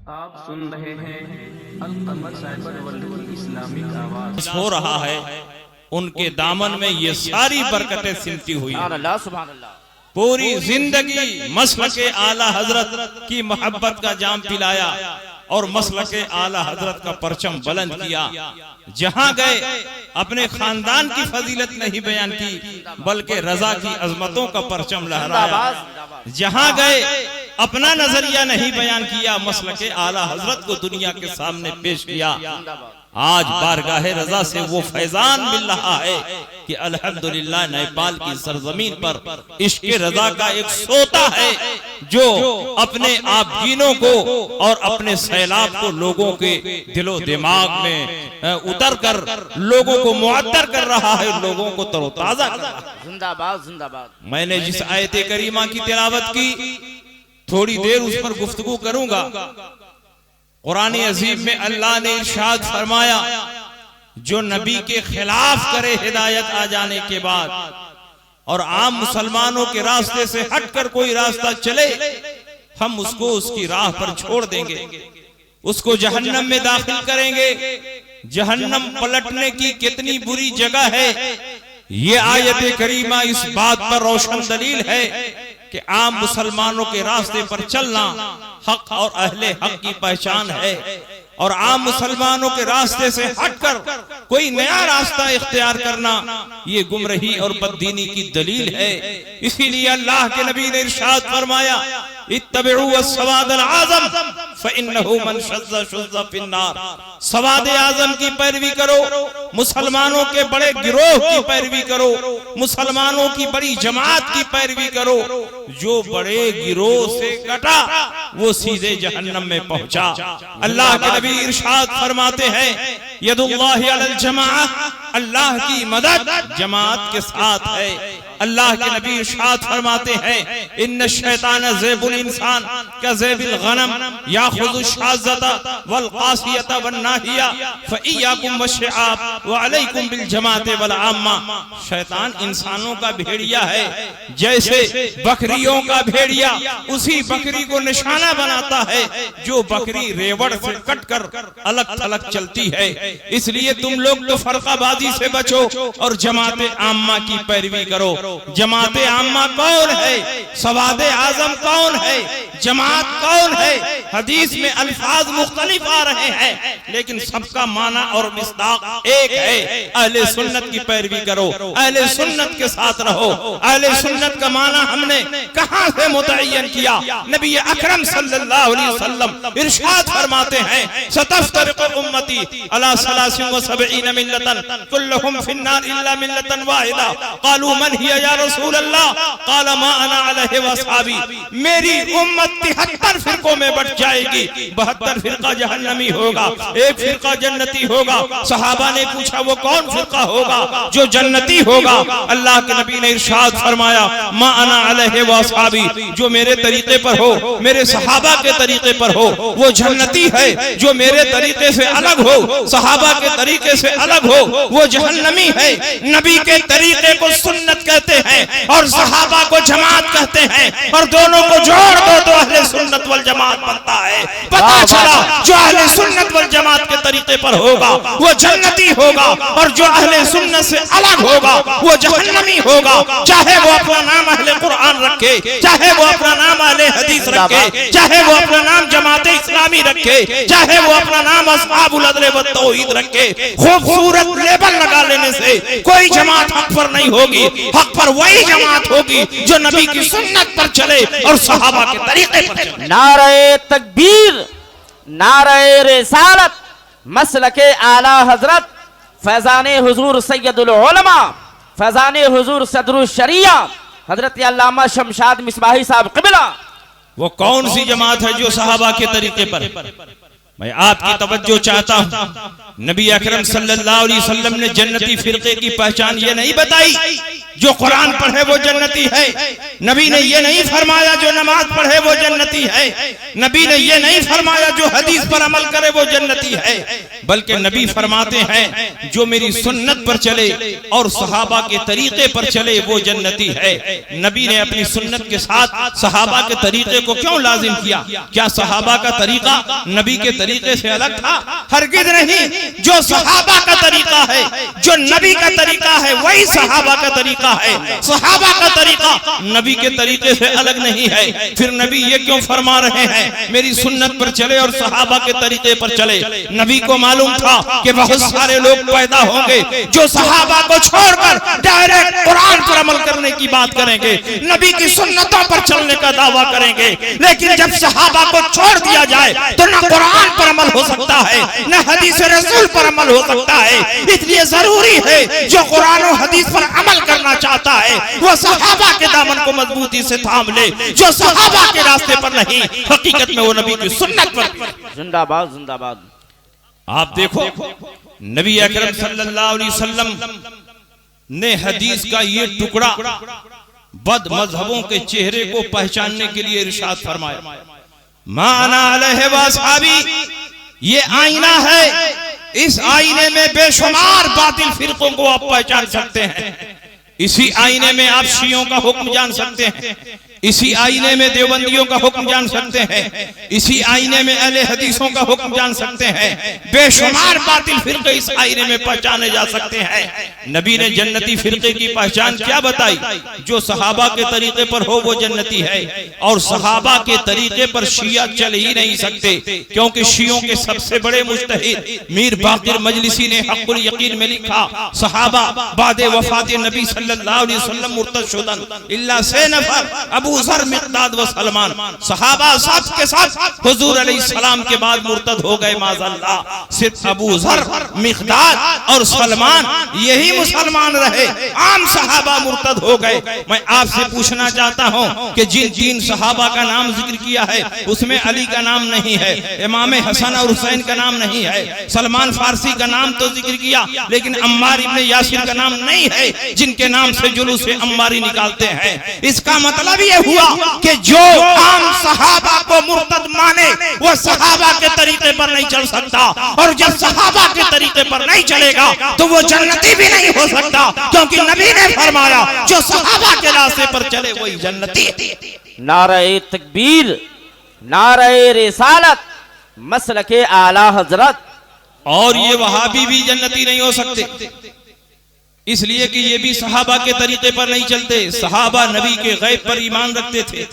आप सुन रहे हैं अल कमर साइबर वर्ल्ड की इस्लामिक आवाज हो रहा है। उनके दामन में ये सारी बरकतें सिमटी हुई हैं। पूरी जिंदगी मसलके आला हजरत की मोहब्बत का जाम पिलाया और मसलके आला हजरत का परचम बुलंद किया। जहां गए अपने खानदान की फजीलत नहीं बयान की, बल्कि रजा की अजमतों का परचम लहराया। जहां गए अपना नजरिया नहीं बयान किया, मसलके आला हजरत को दुनिया के सामने पेश किया। आज बारगाहे रजा से वो फैजान मिल रहा है कि अल्हम्दुलिल्लाह नेपाल की सरजमीन पर इश्क़े रजा का एक सोता है जो अपने आपगीनों को और अपने सैलाब को लोगों के दिलो दिमाग में उतर कर लोगों को मुअत्तर कर रहा है, लोगों को तरोताजा कर रहा है। जिंदाबाद जिंदाबाद। मैंने जिस आयत करीमा की तिलावत की, थोड़ी देर उस पर गुफ्तगू करूंगा। कुरान अजीम में अल्लाह ने इरशाद फरमाया, जो नबी के खिलाफ करे हिदायत आ जाने के बाद और आम मुसलमानों के रास्ते से हटकर कोई रास्ता चले, हम उसको उसकी राह पर छोड़ देंगे, उसको जहन्नम में दाखिल करेंगे। जहन्नम पलटने की कितनी बुरी जगह है, ये आयत करीमा इस बात पर रोशन दलील है कि आम मुसलमानों के रास्ते पर चलना हक और अहले हक की पहचान है, और आम मुसलमानों के रास्ते से हटकर कोई नया रास्ता इख्तियार करना ये गुमराही और बददीनी की दलील है। इसीलिए अल्लाह के नबी ने इरशाद फरमाया, इत्तबिउ अस्सवादल आज़म फ़इन्नहु मन शज़्ज़ शुज़्ज़ फ़िन्नार। सवाद आज़म की पैरवी करो, मुसलमानों के बड़े गिरोह की पैरवी करो, मुसलमानों की बड़ी जमात की पैरवी करो। जो बड़े गिरोह से कटा वो सीधे जहन्नम में पहुंचा। अल्लाह के नबी इरशाद फरमाते हैं, यदुल्लाहि अलल जमाअह, अल्लाह की मदद जमात के साथ है। अल्लाह के नबी इरशाद फरमाते हैं, इन्न शैतान ज़ैबुल इंसान का ज़ैबिल गनम याखुज़ु शाज़ता वल क़ासियता वन नाहिया फ़इय्याकुम वश्शिआब व अलैकुम बिल जमाअत वल आम्मा। शैतान इंसानों का भेड़िया है, जैसे बकरियों का भेड़िया उसी बकरी को निशाना बनाता है जो बकरी रेवड़ से कटकर अलग अलग चलती है। इसलिए तुम लोग तो फरकाबाजी से बचो और जमात आम्मा की पैरवी करो। जमात आम्मा कौन है? सवाद आजम कौन है? जमात कौन है? हदीस में अल्फाज मुख्तलिफ आ रहे हैं, लेकिन सबका माना और मिस्दाक एक है। अहले सुन्नत की पैरवी करो, अहले सुन्नत के साथ रहो। अहले सुन्नत का माना हमने कहां से मुतय्यन किया? नबी अकरम सल्लल्लाहु अलैहि वसल्लम इरशाद फरमाते हैं, सतफ्तरिकु उम्मती अला सलासिन व सबईन मिल्लतन कुल्लुहुम फिन्नार इल्ला मिल्लतन वाहिदा। क़ालू मन हिया या रसूल अल्लाह? क़ाल मा अना अलैहि व अस्हाबी। मेरी उम्मत 73 फिरकों में बट जाएगी, 72 फिरका जहन्नमी होगा, एक फिरका जन्नती होगा। सहाबा ने पूछा, वो कौन फिरका होगा जो जन्नती होगा? अल्लाह के नबी ने इरशाद फरमाया, मा अना अलैहि व अस्हाबी, जो मेरे तरीके पर हो, मेरे सहाबा के तरीके पर हो, वो जन्नती है। जो मेरे तरीके से अलग हो, सहाबा के तरीके से अलग हो, वो जहन्नमी है। नबी के तरीके को सुन्नत कहते हैं और सहाबा को जमात कहते हैं, और दोनों को जोड़ दो तो अहले सुन्नत वल जमात बनता है। पता चला जो अहले सुन्नत वल जमात के तरीके पर होगा वो जन्नती होगा, और जो अहले सुन्नत से अलग होगा वो जहन्नमी होगा। चाहे वो अपना नाम अहले कुरान रखे, चाहे वो अपना नाम अहले हदीस रखे, चाहे वो अपना नाम जमात इस्लामी रखे, चाहे वो अपना नाम अस्हाबुल अदल व तौहीद रखे। खूबसूरत लेबल लगा लेने से कोई जमात हक पर नहीं होगी। हक पर वही जमात होगी जो नबी की सुन्नत पर चले और सहाबा के तरीके पर चले। नारे तकबीर, नारे रिसालत, मसलके आला हजरत, फैजाने हुजूर सैयदुल उलमा, फैजाने हुजूर सदरुश शरिया हजरत अल्लामा शमशाद मिसबाही साहब क़िबला। वो कौन सी जमात है जो सहाबा के तरीके पर? मैं आपकी तवज्जो चाहता हूं। नबी अकरम सल्लल्लाहु अलैहि वसल्लम ने जन्नती फिरके की पहचान ये नहीं बताई जो कुरान पढ़े वो जन्नती है। नबी ने ये नहीं फरमाया जो नमाज पढ़े वो जन्नती है। नबी ने ये नहीं फरमाया जो हदीस पर अमल करे वो जन्नती है। बल्कि नबी फरमाते हैं जो मेरी सुन्नत पर चले और सहाबा के तरीके पर चले वो जन्नती है। नबी ने अपनी सुन्नत के साथ सहाबा के तरीके को क्यों लाजिम किया? क्या सहाबा का तरीका नबी के तरीके से अलग था? हरगिज़ नहीं। जो सहाबा का तरीका है, जो नबी का तरीका है, वही सहाबा का तरीका है। सहाबा का तरीका नबी के तरीके से अलग नहीं है। फिर नबी ये क्यों फरमा रहे हैं मेरी सुन्नत पर चले और सहाबा के तरीके पर चले? नबी को मालूम था कि बहुत सारे लोग पैदा होंगे जो सहाबा को छोड़कर डायरेक्ट कुरान पर अमल करने की बात करेंगे, नबी की सुन्नतों पर चलने का दावा करेंगे। लेकिन जब सहाबा को छोड़ दिया जाए तो न कुरान पर अमल हो सकता है, न हदीस रसूल पर अमल हो सकता है। इसलिए जरूरी है जो कुरान और हदीस पर अमल करना चाहता है वो सहाबा के दामन को मजबूती से थाम ले। जो सहाबा के रास्ते पर नहीं, हकीकत में वो नबी की सुन्नत पर। जिंदाबाद जिंदाबाद। आप देखो नबी अकरम सल्लल्लाहु अलैहि वसल्लम ने हदीस का ये टुकड़ा बद मजहबों के चेहरे को पहचानने के लिए इरशाद फरमाया, माना अलैहि वसहाबी, ये आईना है, इस आईने में बेशुमार बातिल फिरकों को आप पहचान सकते हैं। इसी आईने में आप शियों का हुक्म जान सकते हैं, इसी आईने में देवबंदियों का हुक्म जान सकते हैं, इसी आईने में अहले हदीसों का हुक्म जान सकते हैं। बेशुमार बातिल फिरके इस आईने में पहचाने जा सकते हैं। नबी ने जन्नती फिरके की पहचान क्या बताई? जो सहाबा के तरीके पर हो वो जन्नती है। और सहाबा के तरीके पर शिया चल ही नहीं सकते, क्योंकि शियों के सबसे बड़े मुज्तहिद मीर बाकिर मजलिसी ने हक़्क़ुल यकीन में लिखा, सहाबा बादे वफात नबी सल्लल्लाहु अलैहि वसल्लम मुर्तद शुदन इल्ला से नफर, अबू ज़र, मिक़दाद व सलमान। सहाबा सब के साथ हुजूर अलैहिस्सलाम के बाद मुर्तद हो गए माज़अल्लाह। सिर्फ अबू ज़र, मिक़दाद और सलमान यही मुसलमान रहे, आम सहाबा मुर्तद हो गए। मैं आपसे पूछना चाहता हूं कि जिन 3 सहाबा का नाम जिक्र किया है उसमें अली का नाम नहीं है, इमाम हसन और हुसैन का नाम नहीं है, सलमान फारसी का नाम तो जिक्र किया लेकिन अम्मार इब्न यासिर का नाम नहीं है, जिनके नाम से जुलूस अम्मारी निकालते हैं। इसका मतलब ये हुआ कि जो आम सहाबा को मुर्तद माने वो सहाबा के तरीके पर नहीं चल सकता, और जब सहाबा के तरीके पर नहीं चलेगा तो वो जन्नती भी नहीं हो सकता, क्योंकि नबी ने फरमाया जो सहाबा के रास्ते पर चले वही जन्नती है। नारे तकबीर, नारे रिसालत, मसलके आला हजरत। और ये वहाबी भी जन्नती नहीं हो सकते, इसलिए कि ये भी सहाबा के तरीके पर नहीं चलते। सहाबा नबी के गैब पर ईमान रखते थे,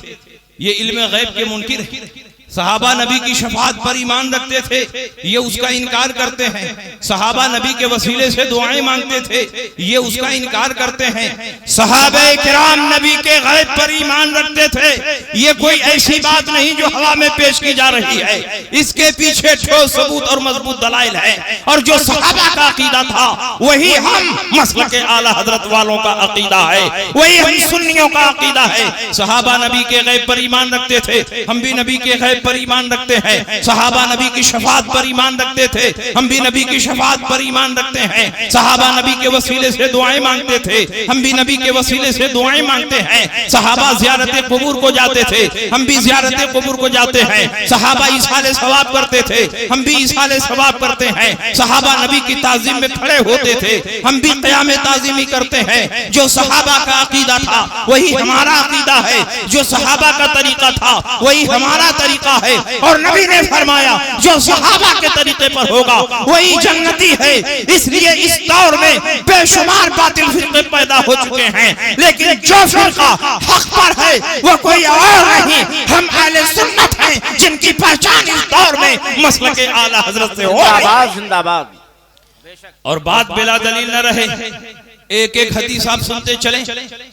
ये इल्म गैब के मुनकिर है। सहाबा नबी की शफाअत पर ईमान रखते थे, ये उसका इनकार करते हैं। सहाबा नबी के वसीले से दुआएं मांगते थे, ये उसका इनकार करते हैं। सहाबे किराम नबी के गैब पर ईमान रखते थे, ये कोई ऐसी बात नहीं जो हवा में पेश की जा रही है, इसके पीछे ठोस सबूत और मजबूत दलाइल है। और जो सहाबा का अकीदा था वही हम मसलक आला हजरत वालों का अकीदा है, वही हम सुन्नियों का अकीदा है। सहाबा नबी के गैब पर ईमान रखते थे, हम भी नबी के गैब पर ईमान रखते हैं। सहाबा नबी की शफाअत पर ईमान रखते थे, हम भी नबी की शफाअत पर ईमान रखते हैं। सहाबा नबी के वसीले से दुआएं मांगते थे, हम भी नबी के वसीले से दुआएं मांगते हैं। सहाबा ज़ियारत कबूर को जाते थे, हम भी ज़ियारत कबूर को जाते हैं। सहाबा इसाले सवाब करते थे, हम भी इसाले सवाब करते हैं। सहाबा नबी की ताज़ीम में खड़े होते थे, हम भी क़याम ताज़ीमी करते हैं। जो सहाबा का अकीदा था वही हमारा अकीदा है, जो सहाबा का तरीका था वही हमारा तरीका है। और नबी ने फरमाया जो सहाबा के तरीके पर होगा वही जन्नती है। इसलिए इस दौर में बेशुमार बातिल फिरके पैदा हो चुके हैं, लेकिन जो फिरका हक पर है वो कोई और नहीं, हम अहले सुन्नत हैं जिनकी पहचान इस दौर में मसलके आला हजरत से हो। जिंदाबाद जिंदाबाद। और बात बिला दलील न रहे, एक एक हदीस आप सुनते चले।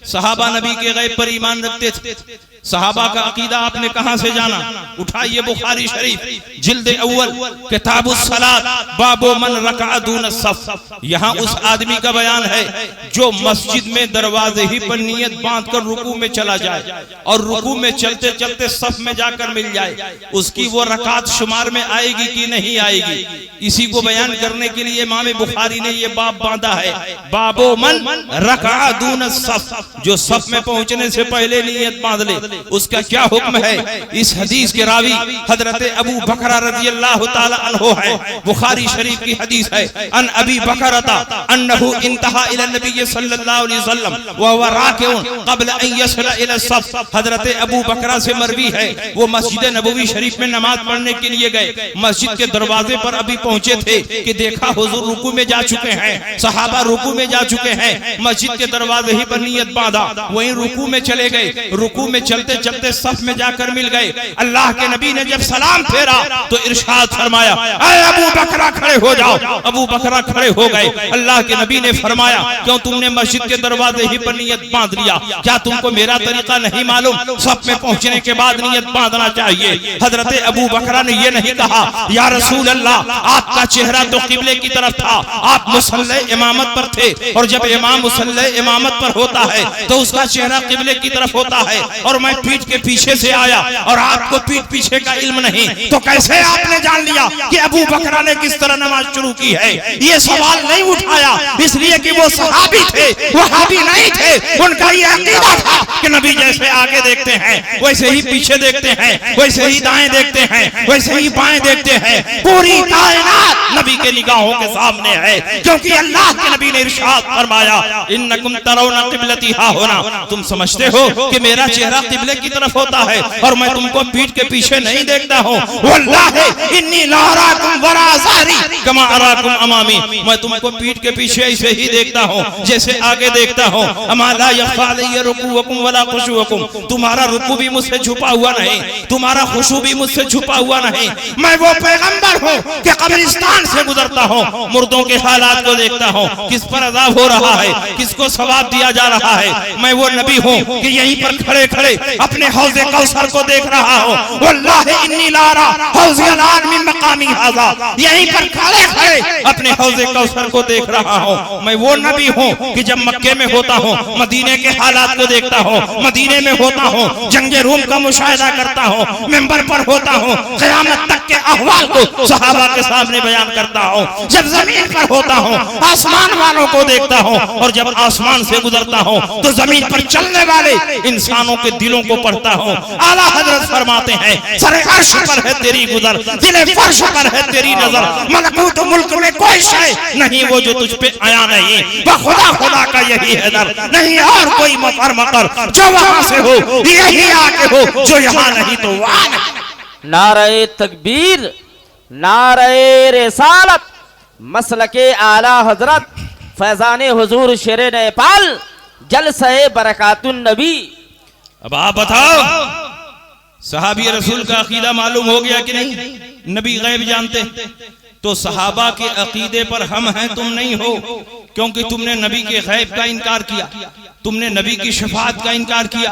सहाबा नबी के गैब पर ईमान रखते थे। सहाबा का अकीदा आपने कहां से जाना? उठाइए बुखारी शरीफ जिल्द अव्वल किताबुस सलात बाबो मन रका दून सफ। यहाँ उस आदमी का बयान है जो मस्जिद में दरवाजे ही पर नियत बांधकर रुकू में चला जाए और रुकू में चलते चलते सफ में जाकर मिल जाए, उसकी वो रकात शुमार में आएगी कि नहीं आएगी। इसी को बयान करने के लिए इमाम बुखारी ने ये बाब बांधा है, बाबो मन रका दून सफ, जो सफ में पहुंचने से पहले नियत बांध ले, उसका क्या हुक्म है। इस हदीस के रावी हजरत अबू बकर रज़ियल्लाहु ताला अन्हु है। बुखारी शरीफ की हदीस है। अन अबी बकरता अन्नहु इंतहा इला नबी सल्लल्लाहु अलैहि वसल्लम व हुवा राकिउन क़ब्ल अन यसला इला सफ। हजरत अबू बकर से मरवी है, वो मस्जिद नबवी शरीफ में नमाज पढ़ने के लिए गए। मस्जिद के दरवाजे पर अभी पहुंचे थे कि देखा हुजूर रुकू में जा चुके हैं, सहाबा रुकू में जा चुके हैं। मस्जिद के दरवाजे ही पर नियत बांधा, वहीं रुकू में चले गए। रुकू में चलते चलते सफ में जाकर मिल गए। अल्लाह के नबी ने जब सलाम फेरा तो इरशाद फरमाया, ऐ अबू बकरा खड़े हो जाओ। अबू बकरा खड़े हो गए। अल्लाह के नबी ने फरमाया, क्यों तुमने मस्जिद के दरवाजे ही पर नियत बांध लिया? क्या तुमको मेरा तरीका नहीं मालूम? सफ में पहुंचने के बाद नियत बांधना चाहिए। हजरत अबू बकरा ने यह नहीं कहा, या रसूल अल्लाह, आपका चेहरा तो किबले की तरफ था, आप मुसल्ले इमामत पर थे, और जब इमाम मुसल्ले इमामत पर होता है तो उसका चेहरा किबले की तरफ होता है, और मैं पीठ के पीछे से आया और आपको पीठ पीछे का इल्म नहीं, तो कैसे आपने जान लिया कि अबू बकरा ने किस तरह नमाज शुरू की है? ये सवाल नहीं उठाया इसलिए कि वो सहाबी थे, वहाबी नहीं थे। उनका ये अकीदा था कि नबी जैसे आगे देखते हैं वैसे ही पीछे देखते हैं, वैसे ही दाएं देखते हैं, वैसे ही बाएं देखते हैं। पूरी कायनात नबी के निगाहों के सामने है, क्योंकि अल्लाह के नबी ने इरशाद फरमाया, इन्नकुम तरौना क़िबलती हा होना, तुम समझते हो कि मेरा चेहरा किबले की तरफ होता है और मैं तुमको पीठ के पीछे नहीं देखता हूँ। वल्लाहि इन्नी ला अराकुम वरा ज़हरी कमा अराकुम अमामी, मैं तुमको पीठ के पीछे ऐसे ही देखता हूँ जैसे आगे देखता हूँ। अमा ला यख़फ़ा अलैया रुकूअकुम वला खुशूअकुम, तुम्हारा रुकू भी मुझसे छुपा हुआ नहीं, तुम्हारा खुशू भी मुझसे छुपा हुआ नहीं। मैं वो पैगंबर हूँ कि कब्रिस्तान से गुजरता हूँ, मुर्दों के हालात को देखता हूँ, किस पर अज़ाब हो रहा है, किसको सवाब दिया जा रहा है। मैं वो नबी हूँ कि यहीं पर खड़े खड़े अपने हौज़े कौसर को देख रहा हूँ। वल्लाहि इन्नी ला अरा हौज़ल आन मिन मकामी हाज़ा, यहीं पर खड़े खड़े अपने हौज़े कौसर को देख रहा हूँ। मैं वो नबी हूँ कि जब मक्के में होता हूँ मदीने के हालात को देखता हूँ, मदीने में होता हूँ जंगे रूम का मुशाहिदा करता हूँ, मिंबर पर होता हूँ क़यामत तक के अहवाल को सहाबा के सामने बयान करता हूँ। जब जमीन पर होता हूँ आसमान वालों को देखता हूँ, और जब आसमान से गुजरता हूँ तो जमीन पर चलने वाले इंसानों के दिलों को पढ़ता हूँ। आला हजरत फरमाते हैं, सरे अर्श पर है तेरी गुजर, दिले फर्श पर है तेरी नजर, मलकूत मुल्क में कोई शय नहीं वो जो तुझ पे आया नहीं, खुदा खुदा का यही है दर, नहीं और कोई मकर मकर जो वहां से हो यही आके हो, जो यहाँ नहीं तो वहां नहीं। नारे तकबीर, नारे रिसालत, मसलके आला हजरत, फैजाने हुजूर शेरे नेपाल, जलसे बरकातुन नबी। अब आप बताओ, सहाबी रसूल का अकीदा मालूम हो गया कि नहीं? नबी गैब जानते, तो सहाबा के अकीदे पर हम हैं, तुम नहीं हो, क्योंकि तुमने नबी के गैब का इनकार किया, तुमने नबी की शफाअत का इनकार किया।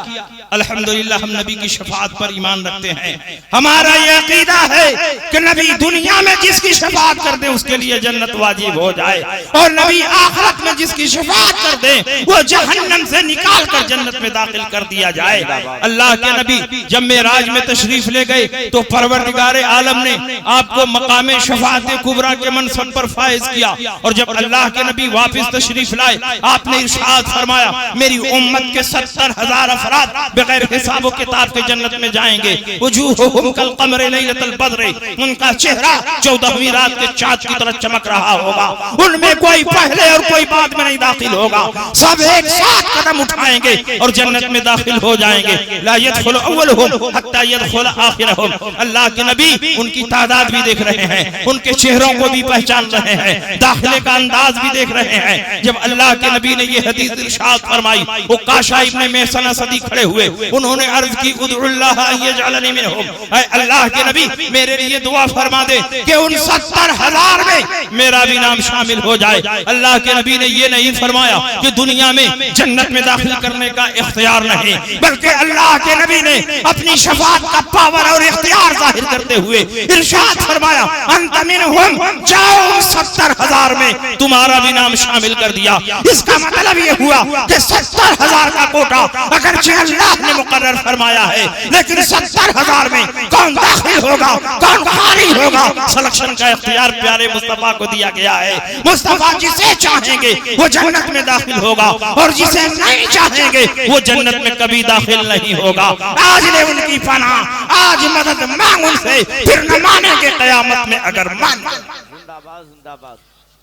अल्हम्दुलिल्लाह हम नबी की शफाअत पर ईमान रखते हैं। हमारा यह अकीदा है कि नबी दुनिया में जिसकी शफाअत कर दे उसके लिए जन्नत वाजिब हो जाए, और नबी आखिरत में जिसकी शफाअत कर दे वो जहन्नम से निकाल कर जन्नत में दाखिल कर दिया जाए। अल्लाह के नबी जब मेराज में तशरीफ ले गए तो परवरदिगार आलम ने आपको मकाम शफाअत कुबरा के मनसब पर फाइज किया, और जब अल्लाह के नबी वापस तशरीफ लाए आपने इरशाद फरमाया, मेरी उम्मत के 70,000 अफराद बगैर हिसाब व किताब के जन्नत में जाएंगे। वजूहुहुम कल क़मरि लैलतल बद्र, उनका चेहरा 14वीं रात के चाँद की तरह चमक रहा होगा, उनमें कोई पहले और कोई बाद में नहीं दाखिल होगा, सब एक साथ कदम उठाएंगे और जन्नत में दाखिल हो जाएंगे। ला यदखुलु अव्वलुहुम हत्ता यदखुल आखिरहुम। अल्लाह के नबी उनकी तादाद भी देख रहे हैं, उनके चेहरों को भी पहचान रहे हैं, दाखिले का अंदाज भी देख रहे हैं। जब अल्लाह के नबी ने ये हदीस इरशाद फरमाई, वो काशा इब्ने मेहसन असदी खड़े हुए, उन्होंने अर्ज की, उदउल्लाह अन यजअलनी मिनहुम, ऐ अल्लाह के नबी मेरे लिए दुआ फरमा दे कि उन 70,000 में मेरा भी नाम शामिल हो जाए। अल्लाह के नबी ने ये नहीं फरमाया कि दुनिया में जन्नत में दाखिल करने का इख्तियार नहीं, बल्कि अल्लाह के नबी ने अपनी शफाअत का पावर और इख्तियार जाहिर करते हुए इरशाद फरमाया, अंत मिनहुम जाओ 70,000 में तुम्हारा भी नाम शामिल कर दिया। इसका मतलब ये हुआ कि 70,000 का कोटा अगरचे अल्लाह ने मुकर्रर फरमाया है, लेकिन 70,000 में कौन दाखिल होगा, कौन खारिज होगा, सिलेक्शन का इख्तियार प्यारे मुस्तफा को दिया गया है। मुस्तफा जिसे चाहेंगे वो जन्नत में दाखिल होगा और जिसे नहीं चाहेंगे वो जन्नत में कभी दाखिल नहीं होगा। आज ले उनकी पनाह, आज मदद मांग उनसे, फिर न मानेंगे कयामत में अगर मान। जिंदाबाद जिंदाबाद।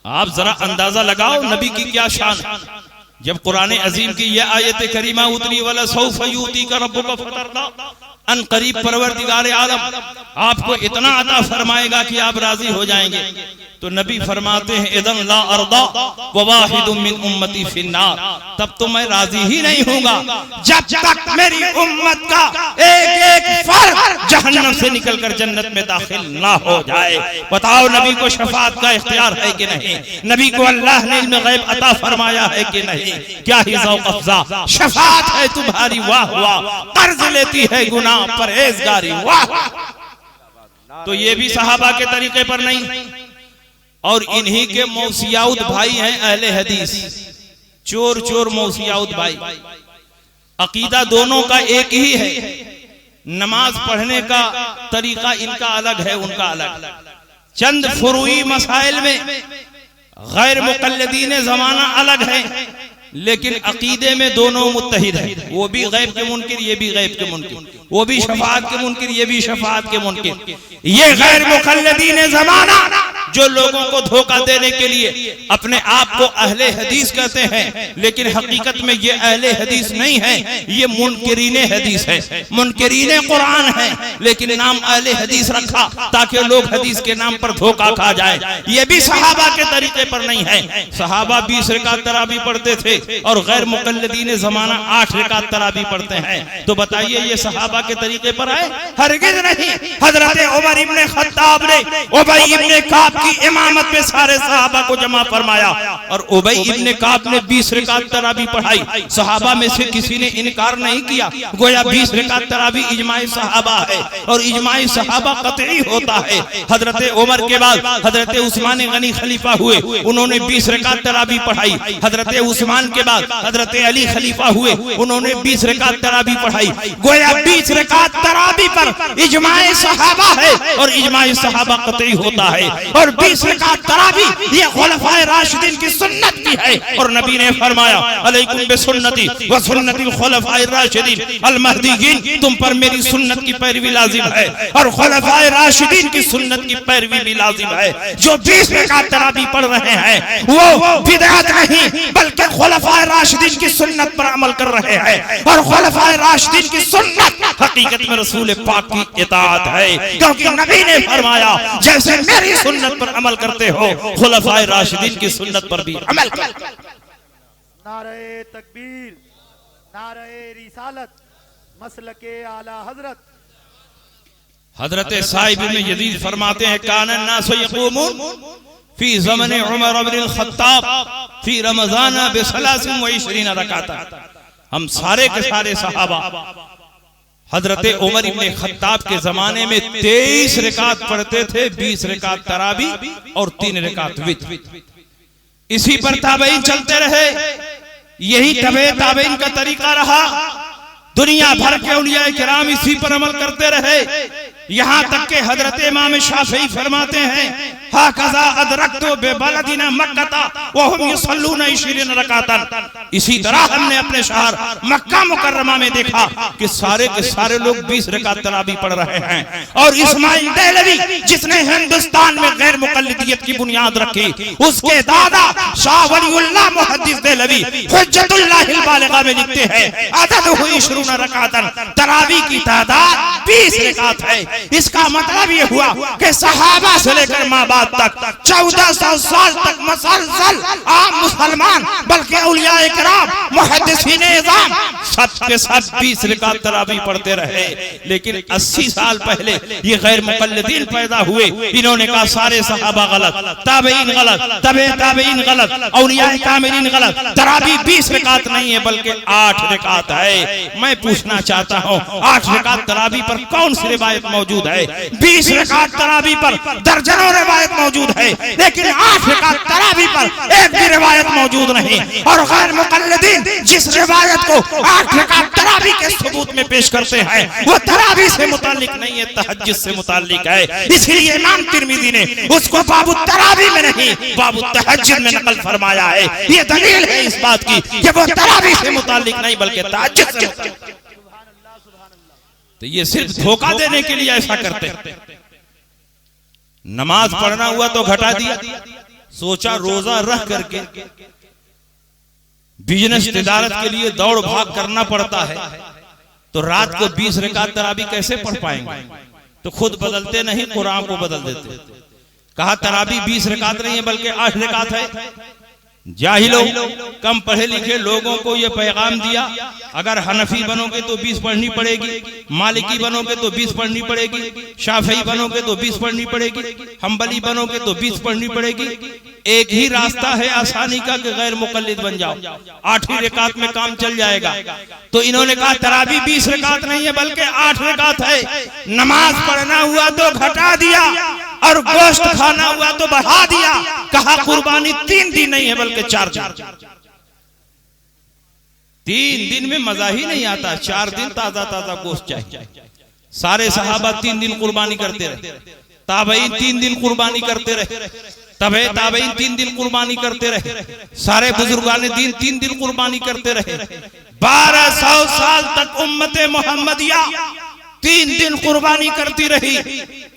आप जरा अंदाजा लगाओ नबी की क्या शान। जब कुरान अजीम की यह आयत करीमा उतरी, वला सौफ युतीका रब्बुका फतरदा, अन करीब परवरदिगार आलम आपको इतना अता फरमाएगा कि आप राजी हो जाएंगे। तो नबी फरमाते हैं इदन ला अर्दा व वाहिदुम मिन उम्मती फिन्नार, तब तो मैं राजी ही नहीं होगा जब तक मेरी उम्मत का एक एक फर्द जहन्नम से निकलकर जन्नत में दाखिल ना हो जाए। बताओ नबी को शफाअत का इख्तियार है कि नहीं? नबी को अल्लाह ने इल्म गैब अता फरमाया है कि नहीं? क्या ही ज़ौक़ अफ़ज़ा शफाअत है तुम्हारी, वाह वाह। कर्ज लेती है गुनाह परहेजगारी, वाह। तो ये भी सहाबा के तरीके पर नहीं, और इन्हीं के मौसियाउद भाई हैं अहले हदीस, चोर चोर मौसियाउद भाई। अकीदा दोनों का एक ही है, नमाज पढ़ने का तरीका इनका अलग है, उनका अलग। चंद फुरूई मसाइल में गैर मुक़ल्लिदीन ज़माना अलग है, लेकिन अकीदे में दोनों मुत्तहिद है। वो भी गैब के मुनकिर, ये भी गैब के मुनकिर, वो भी शफाअत के मुनकिर, ये भी शफाअत के मुनकिर। ये गैर मुक़ल्लिदीन ज़माना जो लोगों को धोखा देने के लिए अपने आप को अहले हदीस कहते हैं, लेकिन हकीकत में ये अहले हदीस नहीं है, ये मुनकिरीने हदीस है, मुनकिरीने कुरान है, लेकिन नाम अहले हदीस रखा ताकि लोग हदीस के नाम पर धोखा खा जाए। ये भी सहाबा के तरीके पर नहीं है। सहाबा 20 रकात तरावी पढ़ते थे और गैर मुक़ल्लिदीन ज़माना 8 रकात तरावी पढ़ते हैं। तो बताइए ये सहाबा के तरीके पर है? हरगिज़ नहीं। हज़रत उमर इब्ने खत्ताब ने उबई इब्ने काब की इमामत में सारे सहाबा को जमा फरमाया और उबई इब्ने काब ने 20 रकात तरावी पढ़ाई। सहाबा में से किसी ने इनकार नहीं किया, गोया 20 रकात तरावी इजमाई सहाबा है और इजमाई सहाबा कतई होता है। हजरत उमर के बाद हजरत उस्मान गनी खलीफा हुए, उन्होंने 20 रकात तरावी पढ़ाई। हजरत उस्मान के बाद हजरत अली खलीफा हुए, उन्होंने 20 रकात तरावी पढ़ाई। गोया 20 रकात तरावी पर इजमाई सहाबा है और इजमाई सहाबा कतई होता है। और 20 रकात तरावी ये खुलफाए राशिदीन की सुन्नत की है और नबी ने फरमाया अलैकुम बिसुन्नती व सुन्नतिल खुलफाए राशिदीन अल महदीयीन, तुम पर मेरी सुन्नत की पैरवी लाजिम है और खुलफाए राशिदीन की सुन्नत की पैरवी भी लाजिम है। जो 20 रकात तरावी पढ़ रहे हैं वो बिदअत नहीं बल्कि खुलफाए राशिदीन की सुन्नत पर अमल कर रहे हैं और खुलफाए राशिदीन की सुन्नत हकीकत में रसूल पाक की इताअत है, क्योंकि नबी ने फरमाया जैसे मेरी सुन्नत पर अमल करते हो खुलफाए राशिदीन की सुन्नत पर भी अमल करो। नारे तकबीर, नारे रिसालत, मसलके आला हजरत। हजरत साहिब इब्न यजीद फरमाते हैं काना नास यक़ूमून फी ज़मन उमर इब्न ख़त्ताब फी रमज़ान बिसलासिन व 20 रकात। हम सारे के सारे सहाबा हजरत उमर इब्न खत्ताब के जमाने में 23 रकात पढ़ते थे, 20 रकात तरावी और 3 रकात वित्र। इसी पर ताबईन चलते रहे, यही तबे ताबईन का तरीका रहा। दुनिया भर के औलिया किराम इसी पर अमल करते रहे, यहाँ तक के हजरत इमाम शाफी फरमाते हैं हाकज़ा अदरक्तु बिबलदिना मक्का व हुम युसल्लूना 20 रकातन। इसी तरह हमने अपने शहर मक्का मुकर्रमा में देखा कि सारे के सारे लोग 20 रकात तरावी पढ़ रहे हैं। और इस्माइल देहलवी जिसने हिंदुस्तान में गैर मुक़ल्लिदियत की बुनियाद रखी, उसके दादा शाह वलीउल्लाह मुहद्दिस देहलवी हुज्जतुल्लाहिल बालिगा में लिखते हैं अददहु 20 रकातन, तरावी की तादाद 20 रकात है। इसका मतलब ये हुआ कि सहाबा से लेकर माँ बाप तक 1400 साल तक मुसलसल आम मुसलमान बल्कि औलिया किराम मुहद्दिसीन इज़ाम सब के सब 20 रकात तरावी पढ़ते रहे। लेकिन 80 साल पहले ये गैर मुक़ल्लिदीन पैदा हुए, इन्होंने कहा सारे सहाबा गलत, ताबईन गलत, तबे ताबईन गलत, औलिया कामिलीन गलत, तरावी 20 रकात नहीं है बल्कि 8 रकात है। मैं पूछना चाहता हूँ 8 रकात तरावी पर कौन सी रिवायत मौजूद है? 20 रकात तरावी पर दर्जनों रिवायत रिवायत मौजूद है, लेकिन 8 रकात तरावी पर एक भी रिवायत मौजूद नहीं। और गैर मुक़ल्लिदीन जिस रिवायत को 8 रकात तरावी के सबूत में पेश करते हैं वो तरावी से मुताल्लिक नहीं है, तहज्जुद से मुताल्लिक है। इसलिए इमाम तिर्मिज़ी ने उसको बाबु तरावी में नहीं, बाबु तहज्जुद में नकल फरमाया है। ये दलील है इस बात की कि वो तरावी से मुताल्लिक नहीं बल्कि तहज्जुद से मुताल्लिक। तो ये सिर्फ धोखा देने के लिए ऐसा करते हैं। नमाज पढ़ना हुआ तो घटा दिया, सोचा रोजा रख करके बिजनेस तिजारत के लिए दौड़ भाग करना पड़ता है, तो रात को 20 रकात तरावी कैसे पढ़ पाएंगे? तो खुद बदलते नहीं, कुरान को बदल देते। कहा तरावी 20 रकात नहीं है बल्कि 8 रकात है। जाहिलों, कम पढ़े लिखे लोगों को यह पैगाम दिया, अगर हनफी बनोगे तो 20 पढ़नी पड़ेगी, मालिकी बनोगे तो 20 पढ़नी पड़ेगी, शाफी बनोगे तो 20 पढ़नी पड़ेगी, हम्बली बनोगे तो 20 पढ़नी पड़ेगी। एक ही रास्ता है आसानी का कि गैर मुक़ल्लिद बन जाओ, 8 रकात में काम चल जाएगा। तो इन्होंने कहा तरावी 20 रकात नहीं है बल्कि 8 रकात है। नमाज पढ़ना हुआ तो घटा दिया और गोश्त खाना हुआ तो बढ़ा दिया। कहा कुर्बानी 3 दिन नहीं है बल्कि 4 दिन। 3 दिन में मजा ही नहीं आता, 4 दिन ताजा ताजा गोश्त चाहिए। सारे सहाबा 3 दिन कुर्बानी करते रहे, ताबईन 3 दिन कुर्बानी करते रहे, तबे ताबईन 3 दिन कुर्बानी करते रहे, सारे बुजुर्गाने दीन 3 दिन कुर्बानी करते रहे। 1200 साल तक उम्मते मोहम्मदिया 3 दिन कुर्बानी करती रही।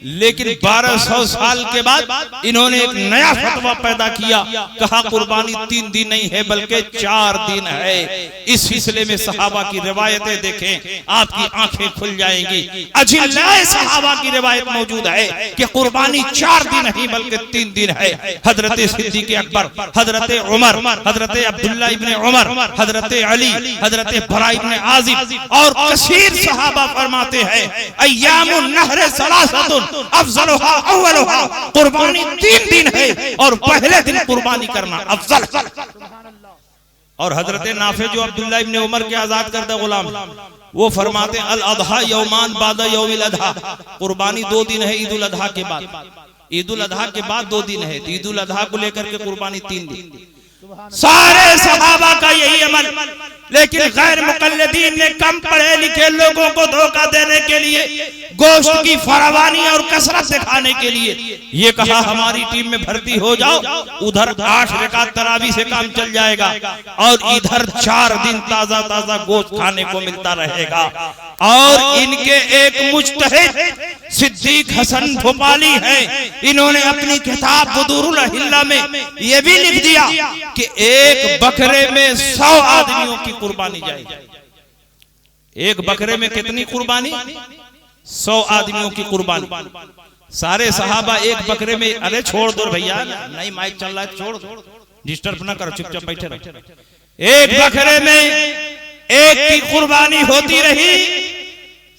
लेकिन 1200 साल के बाद इन्होंने एक नया फतवा पैदा किया, कहा कुर्बानी 3 दिन नहीं है बल्कि 4 दिन है। इस सिलसिले में सहाबा की रिवायतें देखें, आपकी आंखें खुल जाएंगी। अजिल्लाए सहाबा की रिवायत मौजूद है कि कुर्बानी 4 दिन नहीं बल्कि 3 दिन है। हजरत सिद्दीक़ अकबर, हजरत उमर, हजरत अब्दुल्ला इब्ने उमर, हजरत अली, हजरत बरा इब्ने आज़िब और कसीर सहाबा फरमाते हैं अय्यामुन नहर सलासतुन अफजलुहा अव्वलुहा, कुर्बानी 3 दिन है और पहले दिन कुर्बानी करना अफजल। और हजरत नाफे जो अब्दुल्ला इब्ने उमर के आजाद करदा गुलाम, वो फरमाते अल अधा यौमान बाद यौमिल अधा, कुर्बानी 2 दिन है ईद उल अधा के बाद। ईद उल अधा के बाद 2 दिन है, तो ईद उल अधा को लेकर के कुर्बानी 3 दिन। सारे सहाबा का यही अमल। लेकिन गैर मुक़ल्लिदीन ने कम पढ़े लिखे लोगों को धोखा देने के लिए, गोश्त की फरावानी और कसरत दिखाने के लिए ये कहा हमारी टीम में भर्ती हो जाओ, उधर 8 रकात तरावी से काम चल जाएगा और इधर 4 दिन ताजा ताजा गोश्त खाने को मिलता रहेगा। और इनके एक मुज्तहिद सिद्दीक हसन भोपाली है, इन्होंने अपनी किताब बुदूरुल अहिल्ला में यह भी लिख दिया कि एक बकरे में 100 आदमियों की कुर्बानी जाएगी। एक बकरे में कितनी कुर्बानी? 100 आदमियों की कुर्बानी। सारे सहाबा एक बकरे में, अरे छोड़ दो भैया, नहीं माइक चल रहा है, छोड़ दो, डिस्टर्ब ना करो, चुपचाप बैठे रहो। एक बकरे में एक की कुर्बानी होती रही।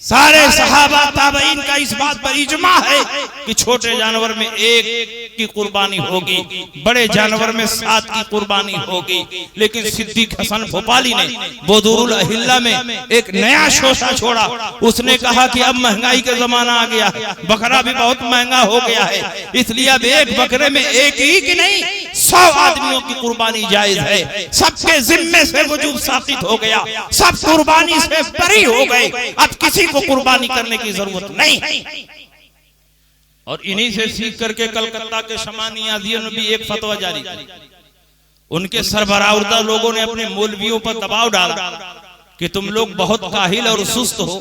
सारे सहाबा ताबईन का इस बात पर इजमा है कि छोटे जानवर में 1 की कुर्बानी होगी, बड़े जानवर में 7 की कुर्बानी होगी। लेकिन सिद्दीक हसन भोपाली ने बुदूरुल अहिल्ला में एक नया शोशा छोड़ा। उसने कहा कि अब महंगाई का जमाना आ गया है, बकरा भी बहुत महंगा हो गया है, इसलिए अब एक बकरे में 1 ही की नहीं 100 आदमियों की कुर्बानी जायज है। सबके जिम्मे से वजूब साबित हो गया, सब कुर्बानी से बरी हो गए, अब किसी को कुर्बानी करने की जरूरत नहीं। और इन्हीं से सीख करके कलकत्ता के शमानियादियों ने भी एक फतवा जारी किया। उनके सरबराह लोगों ने अपने मौलवियों पर दबाव डाला कि तुम लोग बहुत काहिल और सुस्त हो,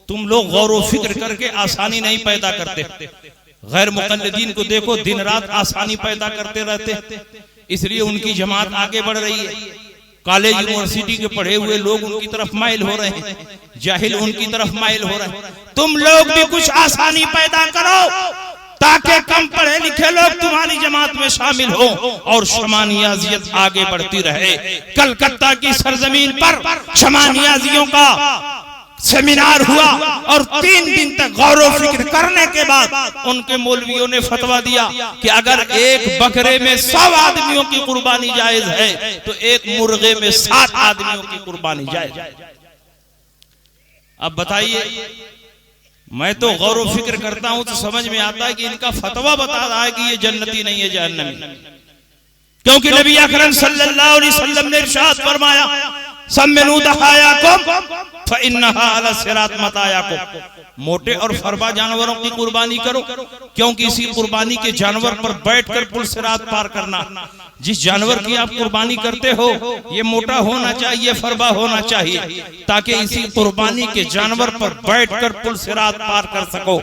तुम लोग गौर व फिक्र करके आसानी नहीं पैदा करते। गैर मुक़ल्लिदीन को देखो, दिन रात आसानी पैदा करते रहते, इसलिए उनकी जमात आगे बढ़ रही है। कॉलेज यूनिवर्सिटी के पढ़े हुए लोग उनकी तरफ माइल हो रहे हैं, जाहिल उनकी तरफ माइल हो रहे हैं। तुम लोग भी कुछ आसानी पैदा करो ताकि कम पढ़े लिखे लोग तुम्हारी जमात में शामिल हो और शमानियाजियत आगे बढ़ती रहे। कलकत्ता की सरजमीन पर शमानियाजियों का सेमिनार हुआ और 3 दिन तक गौर व फिक्र करने के बाद उनके मौलवियों ने फतवा दिया कि अगर एक बकरे में 100 आदमियों की कुर्बानी जायज है तो एक मुर्गे में 7 आदमियों की कुर्बानी जायज है। अब बताइए, मैं तो गौर व फिक्र करता हूं तो समझ में आता है कि इनका फतवा बता रहा है कि ये जन्नती नहीं है जहन्नमी, क्योंकि नबी अकरम सल्लल्लाहु अलैहि वसल्लम ने इरशाद फरमाया सम्मिनु दहायाकुम फइन्नहा अला सिरात मतायाकुम, मोटे और फरबा जानवरों की कुर्बानी करो, क्योंकि इसी कुर्बानी के जानवर पर बैठकर पुल सिरात पार करना। जिस जानवर की आप कुर्बानी करते हो ये मोटा होना चाहिए, फरबा होना चाहिए, ताकि इसी कुर्बानी के जानवर पर बैठकर पुल सिरात पार कर सको।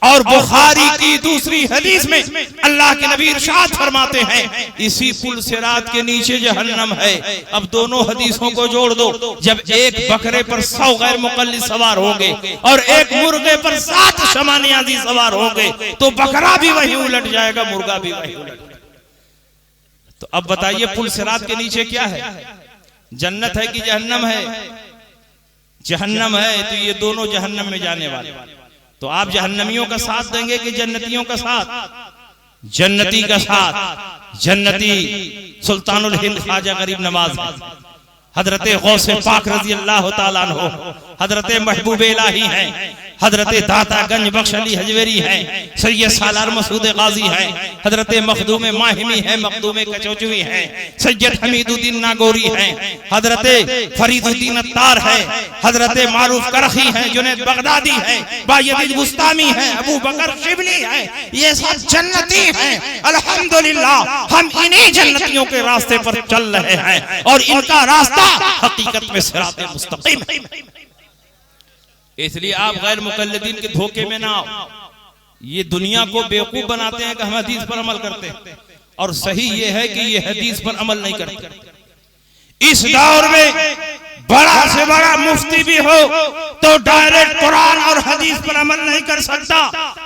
और बुखारी की दूसरी हदीस में अल्लाह के नबी इरशाद फरमाते हैं इसी पुल सिरात के नीचे जहन्नम है। अब दोनों हदीसों को जोड़ दो, जब एक बकरे पर 100 गैर मुकल्लिद सवार होंगे और एक मुर्गे पर 7 शमानियाजी सवार होंगे तो बकरा भी वही उलट जाएगा, मुर्गा भी वही उलट जाएगा। तो अब बताइए पुल सिरात के नीचे क्या है, जन्नत है कि जहन्नम है? जहन्नम है, तो ये दोनों जहन्नम में जाने वाले। तो आप जहन्नमियों का साथ देंगे कि जन्नतियों का साथ? जन्नती का साथ। जन्नती सुल्तानुल हिंद ख्वाजा गरीब नवाज, हजरत गौसे पाक रजी अल्लाह ताला अन्हु, हजरत महबूब इलाही हैं, हजरत दाता गंज बख्श अली हजवेरी हैं, सैयद सालार मसूद गाजी हैं, हजरत मखदूम माहिमी हैं, मखदूम कचौचवी हैं, सैयद हमीदुद्दीन नागौरी हैं, हजरत फरीदुद्दीन अत्तार हैं, हजरत मारूफ करखी हैं, जुनैद बगदादी हैं, बायजीद बुस्तामी हैं, अबू बकर शिबली हैं, ये सब जन्नती हैं। अल्हम्दुलिल्लाह हम इन्हीं जन्नतियों के रास्ते पर चल रहे हैं और इनका रास्ता हकीकत में सिरात मुस्तकीम है। इसलिए आप गैर मुकल्लिदीन के धोखे में ना आओ। ये दुनिया को बेवकूफ बनाते हैं कि हम हदीस पर अमल करते हैं, और सही ये है कि ये हदीस पर अमल नहीं करते। इस दौर में बड़ा से बड़ा मुफ्ती भी हो तो डायरेक्ट कुरान और हदीस पर अमल नहीं कर सकता।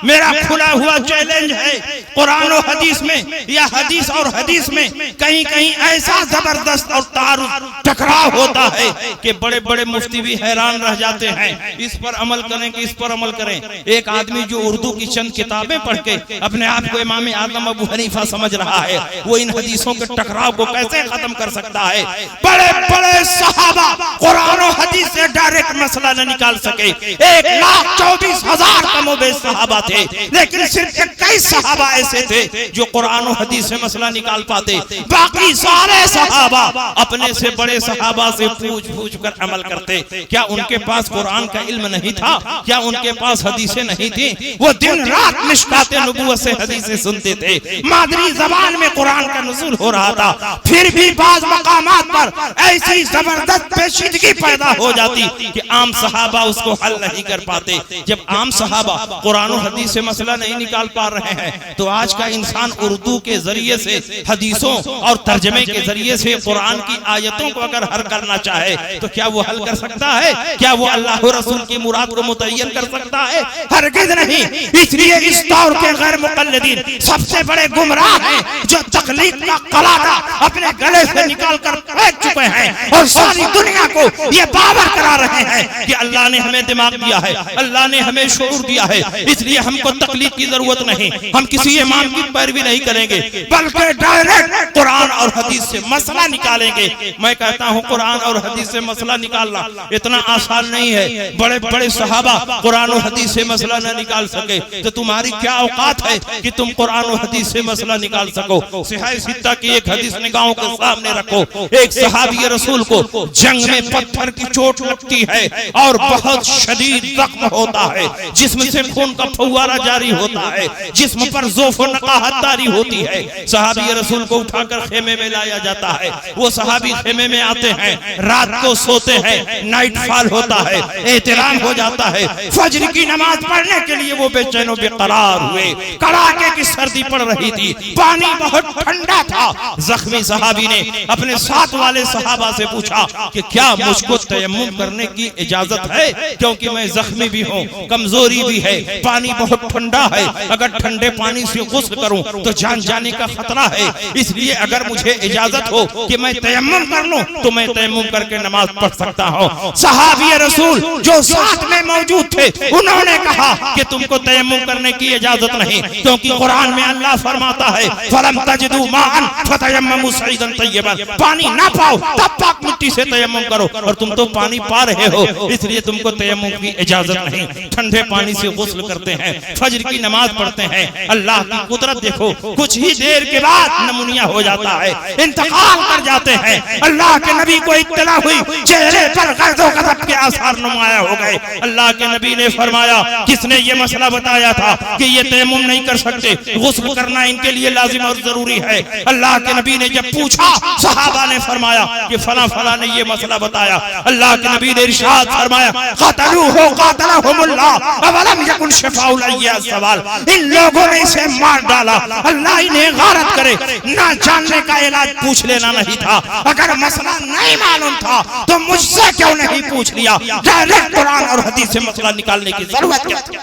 मेरा खुला हुआ चैलेंज है, कुरान और हदीस में या हदीस और हदीस में कहीं कहीं ऐसा जबरदस्त और तारुफ टकराव होता है कि बड़े बड़े मुफ्ती भी हैरान रह जाते हैं। इस पर अमल करें कि इस पर अमल करें। एक आदमी जो उर्दू की चंद किताबें पढ़ के अपने आप को इमाम आजम अबू हनीफा समझ रहा है, वो इन हदीसों के टकराव को कैसे खत्म कर सकता है? बड़े बड़े सहाबा कुरान और हदीस से डायरेक्ट मसला न निकाल सके। 1,24,000 कमोबेश सहाबा थे, लेकिन सिर्फ 21 सहाबा ऐसे थे जो कुरान और हदीस से मसला निकाल पाते। बाकी सारे सहाबा अपने से बड़े सहाबा से पूछ कर अमल करते। क्या उनके पास कुरान का इल्म नहीं था? क्या उनके पास हदीसें नहीं थी? वो दिन रात मिशकाते नबुव्वत से हदीसें सुनते थे। मादरी जबान में कुरान का नुज़ूल हो रहा था, फिर भी बाज़ मकामात पर ऐसी जबरदस्त पेचीदगी पैदा हो जाती कि आम सहाबा उसको हल नहीं कर पाते। जब आम सहाबा कुरान और हदीस से मसला नहीं निकाल पा रहे हैं, तो आज का इंसान उर्दू के जरिए से, हदीसों और तर्जमे के जरिए से कुरान की आयतों को अगर हल करना चाहे तो क्या वो हल कर सकता है? क्या वो अल्लाह और रसूल की मुराद को मुतय्यन कर सकता है? हरगिज़ नहीं। इसलिए इस दौर के गैर मुक़ल्लिदीन सबसे बड़े गुमराह हैं, जो तकलीद का कलादा अपने गले से निकाल कर फेंक चुके हैं और सारी दुनिया को ये बावर करा रहे हैं कि अल्लाह ने हमें दिमाग दिया है, अल्लाह ने हमें शऊर दिया है, इसलिए हमको तकलीद की जरूरत नहीं, हम किसी इमाम की पैरवी नहीं करेंगे, बल्कि डायरेक्ट कुरान और हदीस से मसला निकालेंगे। मैं कहता हूँ कुरान और हदीस से मसला निकालना इतना आसान नहीं है। बड़े बड़े सहाबा कुरान और हदीस से मसला न निकाल सके तो तुम्हारी क्या औकात है कि तुम कुरान और हदीस से मसला निकाल सको? सिहाए सित्ता की एक हदीस निगाहों के सामने रखो। एक सहाबी रसूल को जंग में पत्थर की चोट लगती है और बहुत शदीद जख्म होता है, जिस्म से खून का फव्वारा जारी होता है, जिस्म पर ज़ोफ़ और नकाहत तारी होती है। सहाबी रसूल को उठाकर खेमे में लाया जाता है। वो सहाबी खेमे में आते हैं, रात को सोते हैं, नाइट फॉल होता है, एहतराम हो जाता है। फज्र की नमाज पढ़ने के लिए वो बेचैन बेकरार हुए। कड़ाके की सर्दी पड़ रही थी, पानी बहुत ठंडा था। जख्मी सहाबी ने अपने साथ वाले सहाबा से पूछा कि क्या मुझको तयम्मुम करने की इजाजत है, क्योंकि मैं जख्मी भी हूँ, कमजोरी भी है, पानी बहुत ठंडा है, अगर ठंडे पानी से गुस्ल करूं तो जान जाने का खतरा है, इसलिए अगर मुझे इजाजत हो कि मैं तयम्मुम कर लूं तो मैं तयम्मुम करके नमाज पढ़ सकता हूँ। सहाबी रसूल जो साथ में मौजूद थे उन्होंने कहा कि तुमको तयम्मुम करने की इजाजत नहीं, क्योंकि कुरान में अल्लाह फरमाता है फलम तजिदू माअन फतयम्ममू सईदन तय्यबन, पानी ना पाओ तब पाक मिट्टी से तयम्मुम करो। करो, और तुम तो पानी पा रहे हो, इसलिए तुमको तयम्मुम की इजाजत नहीं। ठंडे पानी से गुस्ल करते हैं, फजर की नमाज पढ़ते हैं। अल्लाह की कुदरत देखो, कुछ ही देर के बाद नमूनिया हो जाता है, इंतकाल कर जाते हैं। अल्लाह के नबी को इत्तला हुई, चेहरे पर गर्दो गज़ब के आसार नुमाया हो गए। अल्लाह के नबी ने फरमाया, किसने ये मसला बताया था कि ये तयम्मुम नहीं कर सकते, गुस्ल करना इनके लिए लाजिम और जरूरी है। अल्लाह के नबी ने जब पूछा, सहाबा ने फरमाया कि फला फला ने ये मसला बताया। अल्लाह के नबी ने इरशाद फरमाया, क़तलूहु क़ातलहुमुल्लाह अवलम यकुन शफ़ाउल अय्या सवाल, इन लोगों ने इसे मार डाला, अल्लाह इन्हें गारत करे। ना जानने का इलाज पूछ लेना नहीं था, अगर मसला नहीं मालूम था तो मुझसे क्यों नहीं पूछ लिया? डायरेक्ट कुरान और हदीस से मसला निकालने की जरूरत क्या थी?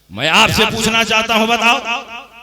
मैं आपसे पूछना चाहता हूं, बताओ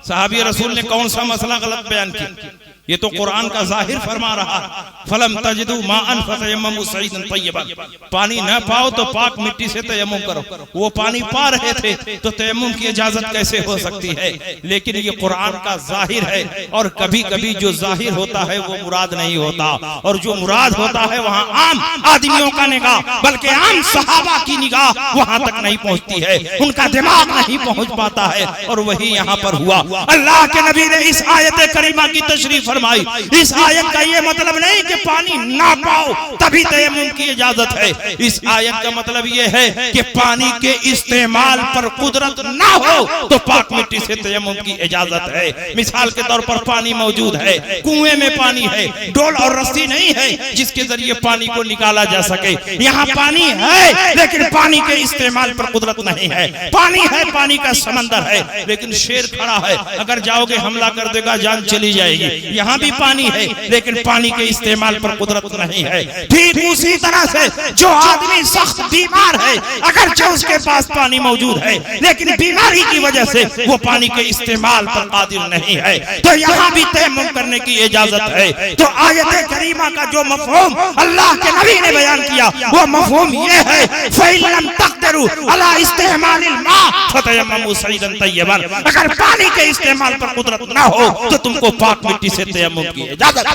सहाबी रसूल ने कौन सा मसला गलत बयान किया? ये तो कुरान का जाहिर फरमा रहा है, फलम तजिदू माअन फतयम्ममू सईदन तय्यबन, पानी न पाओ तो पाक मिट्टी से तयम्मुम करो। वो पानी पा रहे थे तो तयम्मुम की इजाजत कैसे हो सकती है? लेकिन ये कुरान का जाहिर है, और कभी कभी जो जाहिर होता है वो मुराद नहीं होता, और जो मुराद होता है वहाँ आम आदमियों का निगाह, बल्कि आम सहाबा की निगाह वहां तक नहीं पहुंचती है, उनका दिमाग नहीं पहुंच पाता है, और वही यहाँ पर हुआ। अल्लाह के नबी ने इस आयत करीमा की तशरीफ फरमाई। इस आयत का ये मतलब नहीं कि पानी ना पाओ तभी तयम्मुम की इजाजत है। इस आयत का मतलब ये है कि पानी के इस्तेमाल पर कुदरत ना हो तो पाक मिट्टी से तयम्मुम की इजाजत है। मिसाल के तौर पर पानी मौजूद है, कुएं में पानी है, डोल और रस्सी नहीं है जिसके जरिए पानी को निकाला जा सके। यहाँ पानी है लेकिन पानी के इस्तेमाल पर कुदरत नहीं है। पानी है, पानी का समंदर है, लेकिन शेर खड़ा है, अगर जाओगे हमला कर देगा, जान चली जाएगी। यहाँ भी पानी है लेकिन पानी के इस्तेमाल पर कुदरत नहीं है। ठीक उसी तरह से जो आदमी सख्त बीमार है, अगर जो उसके पास पानी मौजूद है लेकिन बीमारी की वजह से वो पानी के इस्तेमाल पर कादिर नहीं है, तो यहाँ भी तयम्मुम करने की इजाजत है। तो आयत करीमा का जो मफहूम अल्लाह के नबी ने बयान किया वो मफहूम ये है, फ़इल्लम तक़दिरू अला इस्तेमालिल मा फतयम्ममू सईदन तय्यबन, अगर पानी के इस्तेमाल पर कुदरत ना हो तो तुमको पाक मिट्टी से तयम्मुम की इजाजत।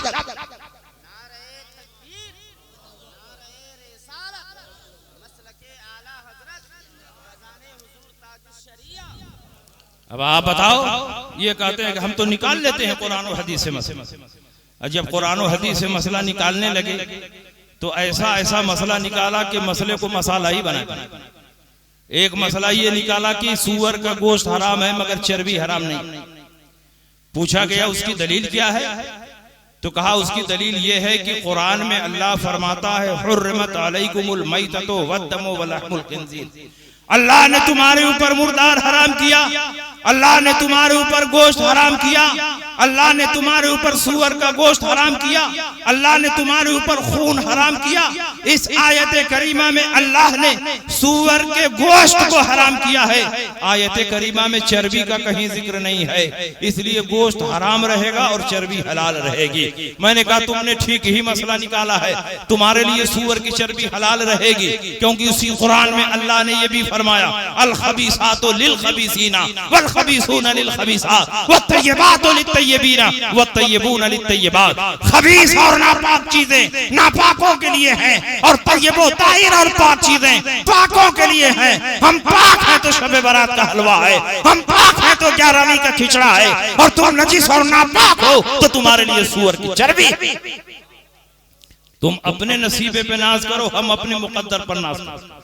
अब आप बताओ, ये कहते हैं कि हम तो निकाल लेते हैं कुरान और हदीस से मसला, और जब कुरान और हदीस से मसला निकालने लगे तो ऐसा ऐसा मसला निकाला कि मसले को मसाला ही बना दिया। एक मसला ये निकाला कि सूअर का गोश्त हराम है मगर चर्बी हराम नहीं। पूछा गया उसकी दलील क्या है, तो कहा उसकी दलील ये है कि कुरान में अल्लाह फरमाता है, हुर्रिमत अलैकुमुल मैततु वद्दमु वलहमुल खिंजीर, अल्लाह ने तुम्हारे ऊपर मुर्दार हराम किया, अल्लाह ने तुम्हारे ऊपर गोश्त हराम किया, अल्लाह ने तुम्हारे ऊपर सूअर का गोश्त हराम किया, अल्लाह ने तुम्हारे ऊपर खून हराम किया। इस आयत करीमा में अल्लाह ने सूअर के गोश्त को हराम किया है, आयत करीमा में चर्बी का कहीं जिक्र नहीं है, इसलिए गोश्त हराम रहेगा और चर्बी हलाल रहेगी। मैंने कहा तुमने ठीक ही मसला निकाला है, तुम्हारे लिए सूअर की चर्बी हलाल रहेगी, क्योंकि उसी कुरान में अल्लाह ने यह भी फरमाया, अल खबीसातु लिल खबीसीना वल खबीसूना लिल खबीसात वत्तय्यिबातु लित्तय्यिबीना वत्तय्यिबूना लित्तय्यिबात। खबीस और नापाक चीजें नापाकों के लिए हैं, और तय्यबो ताहिर और पाक चीजें पाकों के लिए हैं। हम पाक हैं तो शब बारात का हलवा है, हम पाक हैं तो 11वीं का खिचड़ा है, और तुम नजीस और नापाक हो तो तुम्हारे लिए सूअर की चर्बी। तुम अपने नसीबे पे नाज करो, हम अपने मुकद्दर पर नाज करो।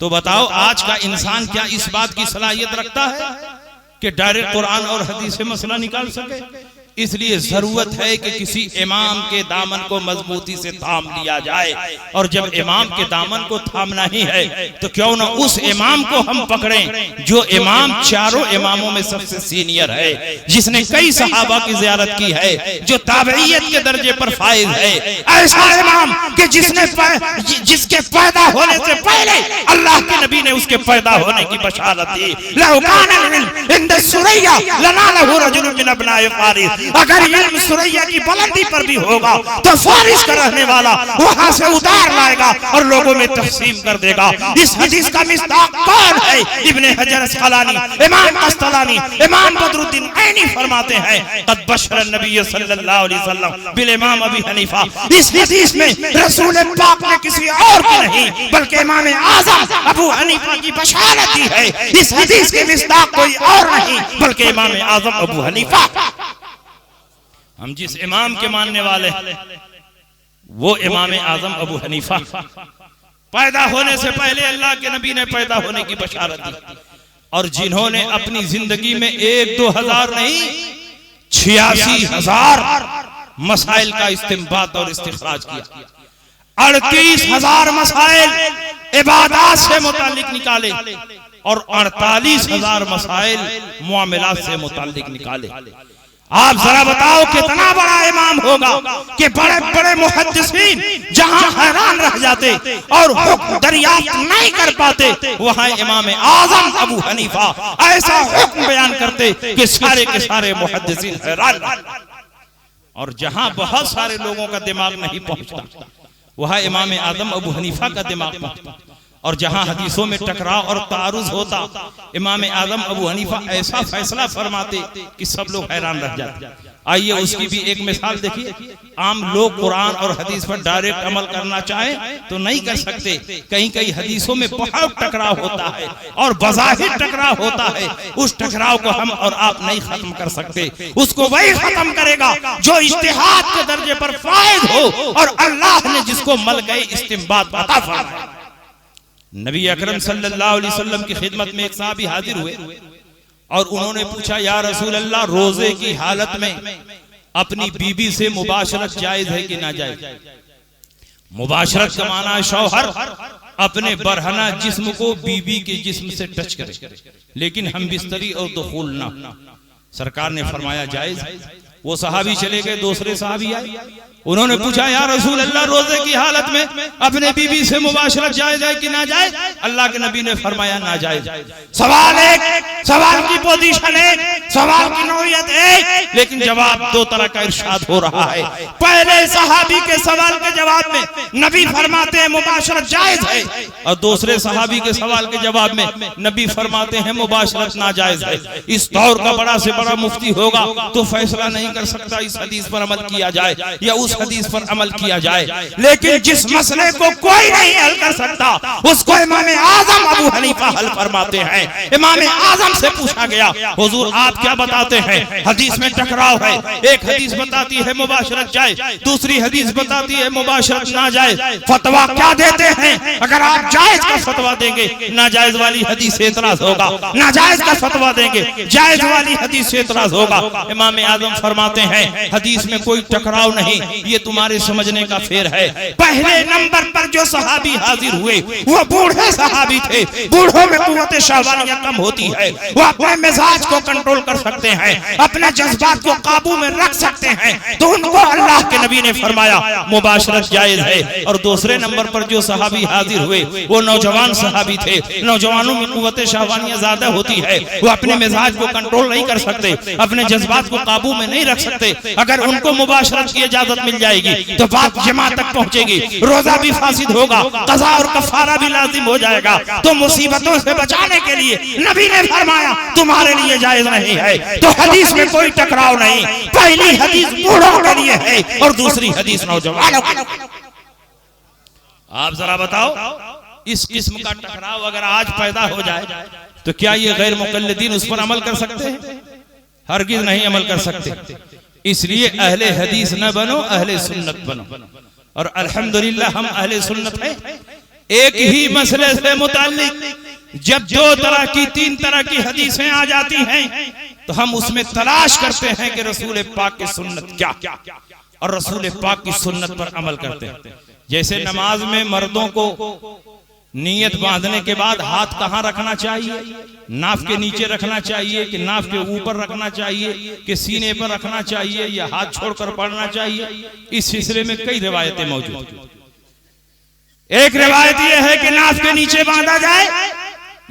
तो बताओ आज का इंसान क्या इस बात की सलाहियत रखता है कि डायरेक्ट कुरान और हदीस से मसला निकाल सके? इसलिए जरूरत है कि किसी इमाम के दामन को मजबूती से थाम लिया जाए, और जब इमाम के दामन को थामना ही है तो क्यों ना उस इमाम को हम पकड़ें जो इमाम चारों इमामों में सबसे सीनियर है, जिसने कई सहाबा की ज़ियारत की है, जो ताबईयत के दर्जे पर फाइज है। ऐसा इमाम कि जिसके पैदा होने से पहले अल्लाह के नबी ने उसके पैदा होने की बशारत दी। लहु कानल इल्म इंद सुरैया लनालहु रजुलुन मिन अबनाए फारिस, अगर इल्म सुरैया की बुलंदी पर भी होगा तो फारिस का रहने वाला वहां से उतार लाएगा और लोगों में तकसीम कर देगा। इस हदीस का मिस्दाक कौन है? इब्ने हजर अस्कलानी, इमाम कस्तलानी, इमाम बदरुद्दीन ऐनी फरमाते हैं कद बशर नबी सल्लल्लाहु अलैहि वसल्लम बिल इमाम अबी हनीफा। इस हदीस में रसूल पाक ने किसी और की नहीं बल्कि इमाम आज़म अबू हनीफा की बशारत दी है। इस हदीस के मिस्दाक कोई और नहीं बल्कि इमाम आज़म अबू हनीफा। हम जिस इमाम के मानने वाले वो इमाम आज़म अबू हनीफा। पैदा होने से पहले अल्लाह के नबी ने पैदा होने की बशारत दी और जिन्होंने अपनी जिंदगी में 1-2 हजार नहीं 86,000 मसाइल का इस्तिंबात और इस्तिखराज किया। 38,000 मसाइल इबादत से मुताल्लिक निकाले और 48,000 मसाइल मुआमलात से मुताल्लिक निकाले। आप जरा बताओ कितना बड़ा इमाम होगा कि बड़े बड़े मुहद्दिसीन जहां हैरान रह जाते और हुक्म दरियाफ्त नहीं कर पाते, वहां इमाम आज़म अबू हनीफा ऐसा हुक्म बयान करते कि सारे के सारे मुहद्दिसीन हैरान। और जहां बहुत सारे लोगों का दिमाग नहीं पहुंचता वहां इमाम आज़म अबू हनीफा का दिमाग पहुंचता। और जहां हदीसों में टकराव और तारुज होता इमाम आज़म अबू हनीफा ऐसा फैसला फरमाते कि सब लोग हैरान रह जाते। आइए उसकी भी एक मिसाल देखिए। आम लोग कुरान और हदीस पर डायरेक्ट अमल करना चाहें तो नहीं कर सकते। कहीं कहीं हदीसों में बहुत टकराव होता है और बज़ाहिर टकराव होता है। उस टकराव को हम और आप नहीं खत्म कर सकते। उसको वही खत्म करेगा जो इज्तिहाद के दर्जे पर फायद हो और अल्लाह ने जिसको मल गए इस्तिंबात अता फरमाए। नबी अकरम सल्लल्लाहु अलैहि वसल्लम की खिदमत में एक साहबी हाजिर हुए और उन्होंने पूछा, या रसूल अल्लाह, रोजे की हालत में अपनी बीबी से मुबाशरत जायज है कि नाजायज? मुबाशरत का माना है शौहर अपने बरहना जिस्म को बीबी के जिस्म से टच करे, लेकिन हम बिस्तरी और दुखूल ना। सरकार ने फरमाया जायज। वो सहाबी चले गए, दूसरे सहाबी आए, उन्होंने पूछा, या रसूल अल्लाह, रोजे की हालत में अपने बीबी से मुबाशरत जायज है कि नाजायज? अल्लाह के नबी ने फरमाया नाजायज। सवाल एक, सवाल की पोजीशन एक, सवाल की नौइयत एक, लेकिन जवाब 2 तरह का इरशाद हो रहा है। पहले सहाबी के सवाल के जवाब में नबी फरमाते हैं मुबाशरत जायज है और दूसरे सहाबी के सवाल के जवाब में नबी फरमाते हैं मुबाशरत नाजायज है। इस दौर का बड़ा से बड़ा मुफ्ती होगा तो फैसला नहीं कर सकता इस हदीस पर अमल किया जाए या उस हदीस पर अमल किया जाए, लेकिन जिस मसले को कोई नहीं हल कर सकता उसको इमाम आज़म अबू हनीफा हल फरमाते हैं। इमाम आज़म से पूछा गया, हुजूर आप क्या बताते हैं? हदीस में टकराव है, एक हदीस बताती है मुबाशरत जायज, दूसरी हदीस बताती है मुबाशरत नाजायज, फतवा क्या देते हैं? अगर आप जायज का फतवा देंगे नाजायज वाली हदीस से एतराज होगा, नाजायज का फतवा देंगे जायज वाली हदीस से एतराज होगा। इमाम आज़म फरमाते हैं हदीस में कोई टकराव नहीं, ये तुम्हारे समझने का फेर है। पहले नंबर पर जो सहाबी हाजिर हुए वो बूढ़े सहाबी थे। बूढ़ों में कुव्वत शहवानिया कम होती है, वो अपने मिजाज को कंट्रोल कर सकते हैं, अपने जज्बात को काबू में रख सकते हैं, तो उनको अल्लाह के नबी ने फरमाया मुबाशरत जायज है। और दूसरे नंबर पर जो सहाबी हाजिर हुए वो नौजवान सहाबी थे। नौजवानों में कुव्वत शहवानिया ज्यादा होती है, वो अपने मिजाज को कंट्रोल नहीं कर सकते, अपने जज्बात को काबू में नहीं रख सकते। अगर उनको मुबाशरत की इजाजत मिल जाएगी तो बात जमा तक पहुंचेगी, रोजा भी फासिद होगा, कज़ा और कफारा भी लाजिम हो जाएगा। तो मुसीबतों से बचाने के लिए नबी ने फरमाया तुम्हारे लिए जायज नहीं है। तो हदीस में कोई टकराव नहीं। पहली हदीस बूढ़ों के लिए है और दूसरी हदीस नौजवानों के लिए। आप जरा बताओ इस किस्म का टकराव अगर आज पैदा हो जाए तो क्या ये गैर मुकल्लिदीन उस पर अमल कर सकते हैं? हरगिज नहीं अमल कर सकते। इसलिए अहले हदीस न बनो, अहले सुन्नत बनो। और अल्हम्दुलिल्लाह हम अहले सुन्नत हैं। एक ही मसले से मुताल्लिक जब 2 तरह की 3 तरह की हदीसें आ जाती हैं तो हम उसमें तलाश करते हैं कि रसूल पाक की सुन्नत क्या, और रसूल पाक की सुन्नत पर अमल करते हैं। जैसे नमाज में मर्दों को नियत बांधने के बाद हाथ कहाँ रखना चाहिए? नाफ के नीचे रखना चाहिए कि नाफ के ऊपर रखना चाहिए कि सीने पर रखना चाहिए या हाथ छोड़कर पढ़ना चाहिए? इस सिलसिले में कई रिवायतें मौजूद हैं। एक रिवायत यह है कि नाफ के नीचे बांधा जाए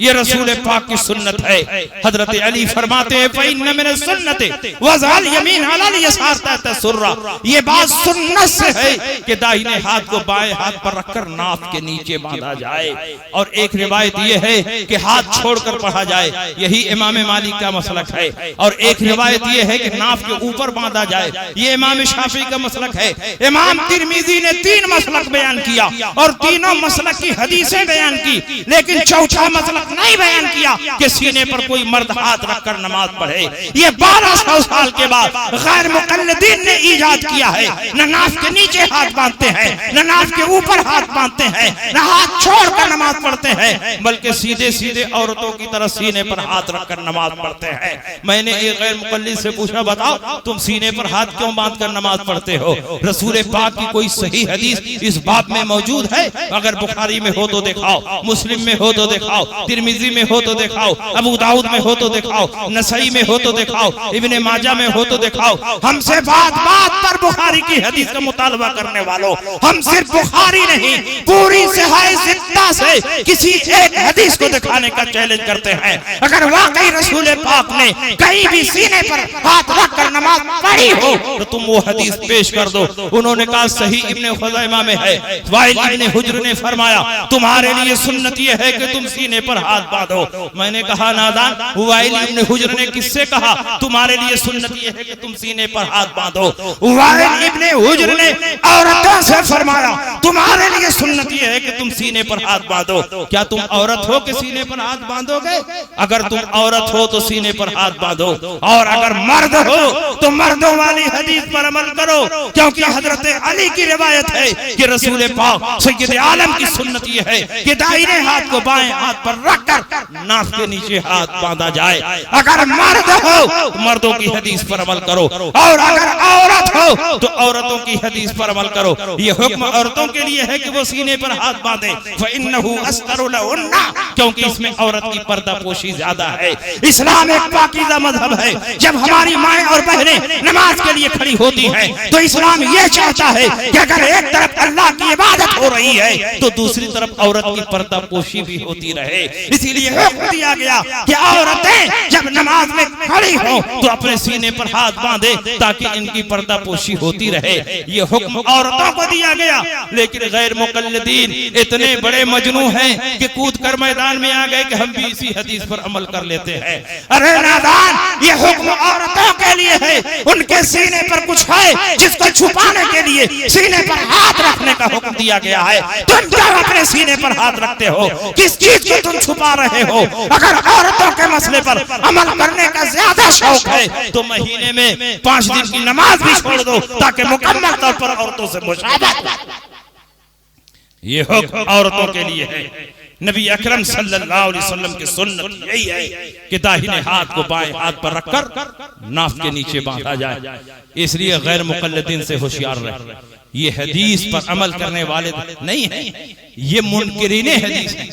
ये रसूल पाक की सुन्नत है। हजरत अली फरमाते हैं फ़इन्न मिन सुन्नति वज़अल यमीन अलल यसार तहत सुर्रा, ये बात सुन्नत से है कि दाहिने हाथ को बाएं हाथ पर रखकर नाफ के नीचे बांधा जाए। और एक रिवायत ये है कि हाथ छोड़कर पढ़ा जाए, यही इमाम मालिक का मसलक है। और एक रिवायत ये है कि नाफ के ऊपर बांधा जाए, ये इमाम शाफी का मसलक है। इमाम तिरमिजी ने 3 मसलक बयान किया और तीनों मसलक की हदीसें बयान की, लेकिन चौथा मसलक नहीं बयान किया कि सीने पर कोई मर्द हाथ रखकर नमाज पढ़े। ये 1200 साल के बाद गैर मुक़ल्लिदीन ने इजाद किया है। न नाफ के नीचे हाथ बांधते हैं, न नाफ के ऊपर हाथ बांधते हैं, न हाथ छोड़कर नमाज पढ़ते हैं, बल्कि सीधे सीधे औरतों की तरह सीने पर हाथ रखकर नमाज पढ़ते हैं। मैंने एक गैर मुक़ल्लिद से पूछा, बताओ तुम सीने पर हाथ क्यों बांधकर नमाज पढ़ते हो? रसूल पाक की कोई सही हदीस इस बाब में मौजूद है? अगर बुखारी में हो तो दिखाओ, मुस्लिम में हो तो दिखाओ, तिरमिजी में हो तो दिखाओ, अबू दाऊद में हो तो दिखाओ, नसई में हो तो दिखाओ, इब्ने माजा में हो तो दिखाओ। हमसे बात बात पर बुखारी की हदीस का मुतालबा करने वालों, हम सिर्फ बुखारी नहीं पूरी सहाय ज़िंदा से किसी एक हदीस को दिखाने का चैलेंज करते हैं। अगर वाकई रसूल पाक ने कहीं भी सीने पर हाथ रखकर नमाज पढ़ी हो तो तुम वो हदीस पेश कर दो। उन्होंने कहा सही इब्ने खुज़ैमा में है। वाइल इब्ने हुज्र ने फरमाया तुम्हारे लिए सुन्नत ये है कि तुम सीने पर हाथ बांधो। मैंने कहा नादान, वाइल इब्ने हुज्र ने किससे कहा तुम्हारे लिए सुन्नत ये है कि तुम सीने पर हाथ बांधो? वाइल इब्ने हुज्र ने औरतों से फरमाया तुम्हारे लिए सुन्नत ये है कि तुम सीने पर हाथ बांधो। क्या तुम औरत हो कि सीने पर हाथ बांधोगे? अगर तुम औरत हो तो सीने पर हाथ बांधो, और अगर मर्द हो तो मर्दों वाली हदीस पर अमल करो, क्योंकि हजरत अली की रिवायत है कि रसूल पाक सैयद आलम की सुन्नत ये है कि दाहिने हाथ को बाएं हाथ पर रखकर नाक के नीचे हाथ बांधा जाए। अगर मर्द हो तो मर्दों की हदीस पर अमल करो, और अगर औरत हो तो औरतों की हदीस पर अमल करो। ये हुक्म औरतों के लिए है कि वो सीने पर हाथ बांधे, फ़इन्नहु अस्तरु लहुन्ना, क्योंकि इसमें औरत की पर्दा पोशी ज्यादा है। इस्लाम एक पाकीज़ा मजहब है। जब हमारी माएं और बहनें नमाज के लिए खड़ी होती हैं तो इस्लाम ये चाहता है कि अगर एक तरफ अल्लाह की इबादत हो रही है तो दूसरी तरफ औरत की पर्दा पोशी भी होती रहे। इसीलिए हुक्म दिया गया कि औरतें जब नमाज में खड़ी हो तो अपने सीने पर हाथ बांधे ताकि इनकी पर्दा पोशी होती रहे। ये हुक्म औरतों को दिया गया, लेकिन गैर मुक़ल्लिदीन इतने बड़े मजनू हैं कि कूद कर मैदान में आ गए कि हम भी इसी हदीस पर अमल कर लेते हैं। अरे नादान, ये हुक्म औरतों के लिए है। उनके सीने पर कुछ है जिसको छुपाने के लिए सीने पर हाथ रखने का हुक्म दिया गया है। तुम क्यों अपने सीने पर हाथ रखते हो? किस चीज को तुम छुपा रहे हो? अगर औरतों के मसले पर अमल करने का ज्यादा शौक है तो महीने में 5 दिन की नमाज भी छोड़ दो ताकि मुकम्मल तौर पर औरतों से मुशाबहत। ये हुक्म औरतों के लिए है। नबी अकरम सल्लल्लाहु अलैहि वसल्लम की सुन्नत यही है कि दाहिने हाथ को बाएं हाथ पर रखकर नाफ के नीचे बांधा जाए। इसलिए गैर मुक़ल्लिदीन से होशियार रहे। ये हदीस पर अमल करने वाले नहीं है, ये मुनकिरीने हदीस है,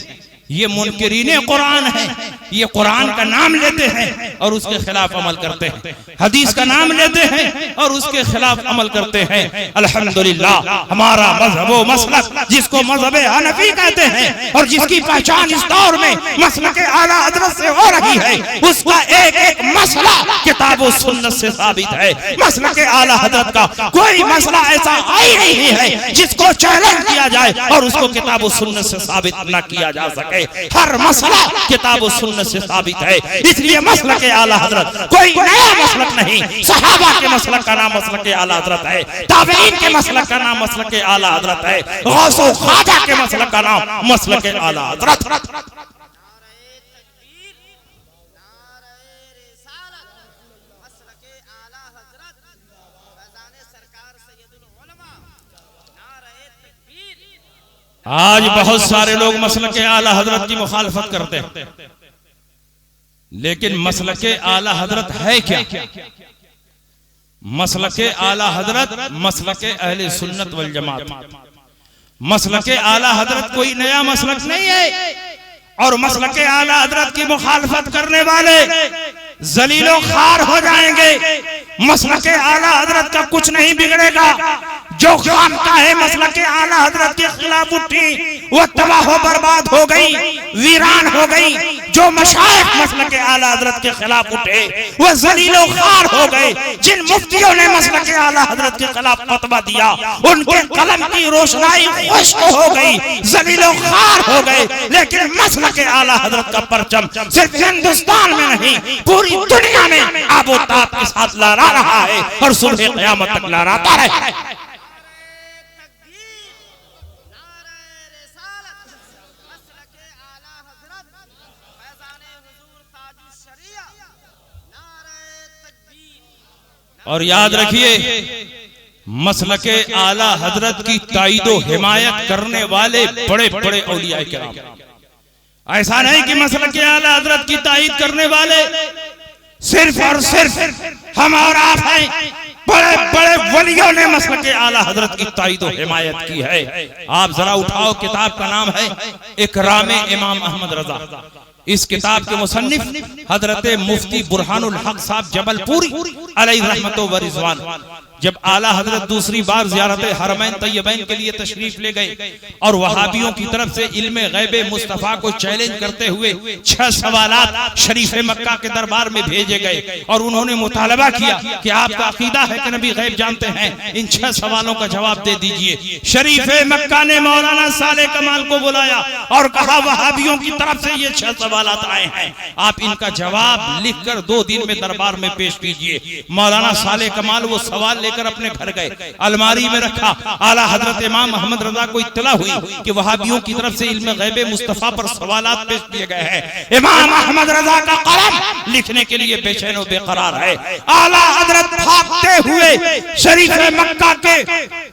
ये मुनकिरीने कुरान है। ये कुरान का नाम लेते हैं और उसके खिलाफ अमल करते हैं, हदीस का नाम लेते हैं और उसके खिलाफ अमल करते हैं। अल्हम्दुलिल्लाह, हमारा मजहब व मसलक जिसको मजहब हनफी कहते हैं और जिसकी पहचान इस दौर में मसलक आला हज़रत से हो रही है, उसका एक एक मसला किताब व सुन्नत से साबित है। मसलक आला हज़रत का कोई मसला ऐसा ही नहीं है जिसको चैलेंज किया जाए और उसको किताब व सुन्नत से साबित न किया जा सके। हर मसला किताब व सुन्नत से साबित है। इसलिए मसलक आला हज़रत कोई नया मसलक नहीं। सहाबा के मसलक का नाम मसलक आला हज़रत है, ताबईन के मसलक का नाम मसलक आला हज़रत है, गौस व ख्वाजा के मसलक का नाम मसलक आला हज़रत। आज बहुत सारे लोग मसलक आला हज़रत की मुखालफत करते हैं, लेकिन मसलक आला हज़रत है क्या? मसलक आला हज़रत मसलक अहले सुन्नत वल जमात। मसलक आला हज़रत कोई नया मसलक नहीं है, और मसलक आला हज़रत की मुखालफत करने वाले जलीलो खार हो जाएंगे। मसलक आला हज़रत का कुछ नहीं बिगड़ेगा जो खानकाहे मसलक आला हजरत के खिलाफ उठी वो तबाह बर्बाद हो गई, वीरान हो गई। जो मशाइख मसलक आला हजरत के खिलाफ उठे वो जलीलो खार हो गए। जिन मुफ्तियों ने मसलक आला हजरत के खिलाफ फतवा दिया उनके कलम की रोशनाई खुश्क हो गई, जलीलो खार हो गए। लेकिन मसलक आला हजरत का परचम सिर्फ हिंदुस्तान में नहीं पूरी दुनिया में आबोताब के साथ लहरा रहा है और सुबह क़यामत तक लहराता रहेगा। और याद रखिए मसलके आला हजरत की ताईदो हिमायत करने वाले बड़े बड़े औलिया किराम, ऐसा नहीं कि मसलके आला हजरत की ताईद करने वाले सिर्फ और सिर्फ हम और आप हैं। बड़े बड़े वलियों ने मसलके आला हजरत की ताईदो हिमायत की है। आप जरा उठाओ, किताब का नाम है इकराम इमाम अहमद रजा। इस किताब के मुसन्निफ हजरत मुफ्ती बुरहानुल हक साहब जबलपुरी अलैहि रहमतो व रिजवान जब आला हजरत दूसरी बार ज़ियारत हरमैन तैयबैन के लिए तशरीफ ले गए और वहाबियों की तरफ से इल्मे गैबे मुस्तफा को चैलेंज करते हुए 6 सवालात शरीफ मक्का के दरबार में भेजे गए और उन्होंने मुतालबा किया कि आपका अकीदा है कि नबी गैब जानते हैं, इन 6 सवालों का जवाब दे दीजिए। शरीफ मक्का ने मौलाना साले कमाल को बुलाया और कहा वहाबियों की तरफ से ये 6 सवालात आए हैं, आप इनका जवाब लिखकर 2 दिन में दरबार में पेश कीजिए। मौलाना साले कमाल वो सवाल लेकर अपने घर गए, अलमारी में रखा। आला हजरत इमाम अहमद रजा को इत्तला हुई कि वहाबियों की तरफ से इल्मे गैबे मुस्तफा पर सवालात पेश किए गए हैं। इमाम अहमद रजा का कलम लिखने के लिए बेचैन और बेकरार है। आला हजरत भागते हुए शरीफ मक्का के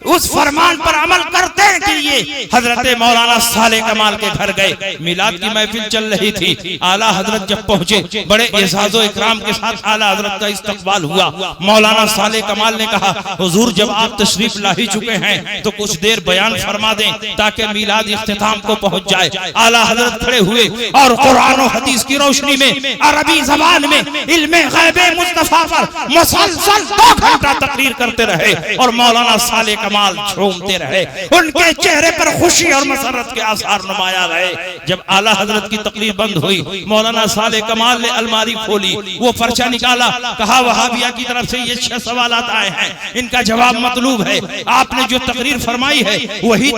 उस फरमान पर अमल करते के लिए हजरत मौलाना साले कमाल के घर गए। मिलाद की महफिल चल रही थी। आला हजरत जब पहुंचे बड़े एजाज़ो इकराम के साथ आला हजरत का इस्तकबाल हुआ। मौलाना साले कमाल ने कहा, हुजूर जब आप तशरीफ ला ही चुके हैं तो कुछ देर बयान फरमा दें ताकि मिलाद इख्तिताम को पहुंच जाए। आला हजरत खड़े हुए और कुरान और हदीस की रोशनी में अरबी जबान में इल्मे गैबे मुस्तफा पर मुसलसल 2 घंटा तकरीर करते रहे और मौलाना साले कमाल झूमते रहे। उनके चेहरे पर खुशी और मसरत के आसार नुमाया रहे। जब आला हजरत की तकरीर बंद हुई मौलाना साले कमाल ने अलमारी खोली, वो पर्चा निकाला, कहा वहाबिया की तरफ से ये 6 सवालात आए हैं, इनका जवाब मतलूब है। आपने जो तकरीर फरमाई है वही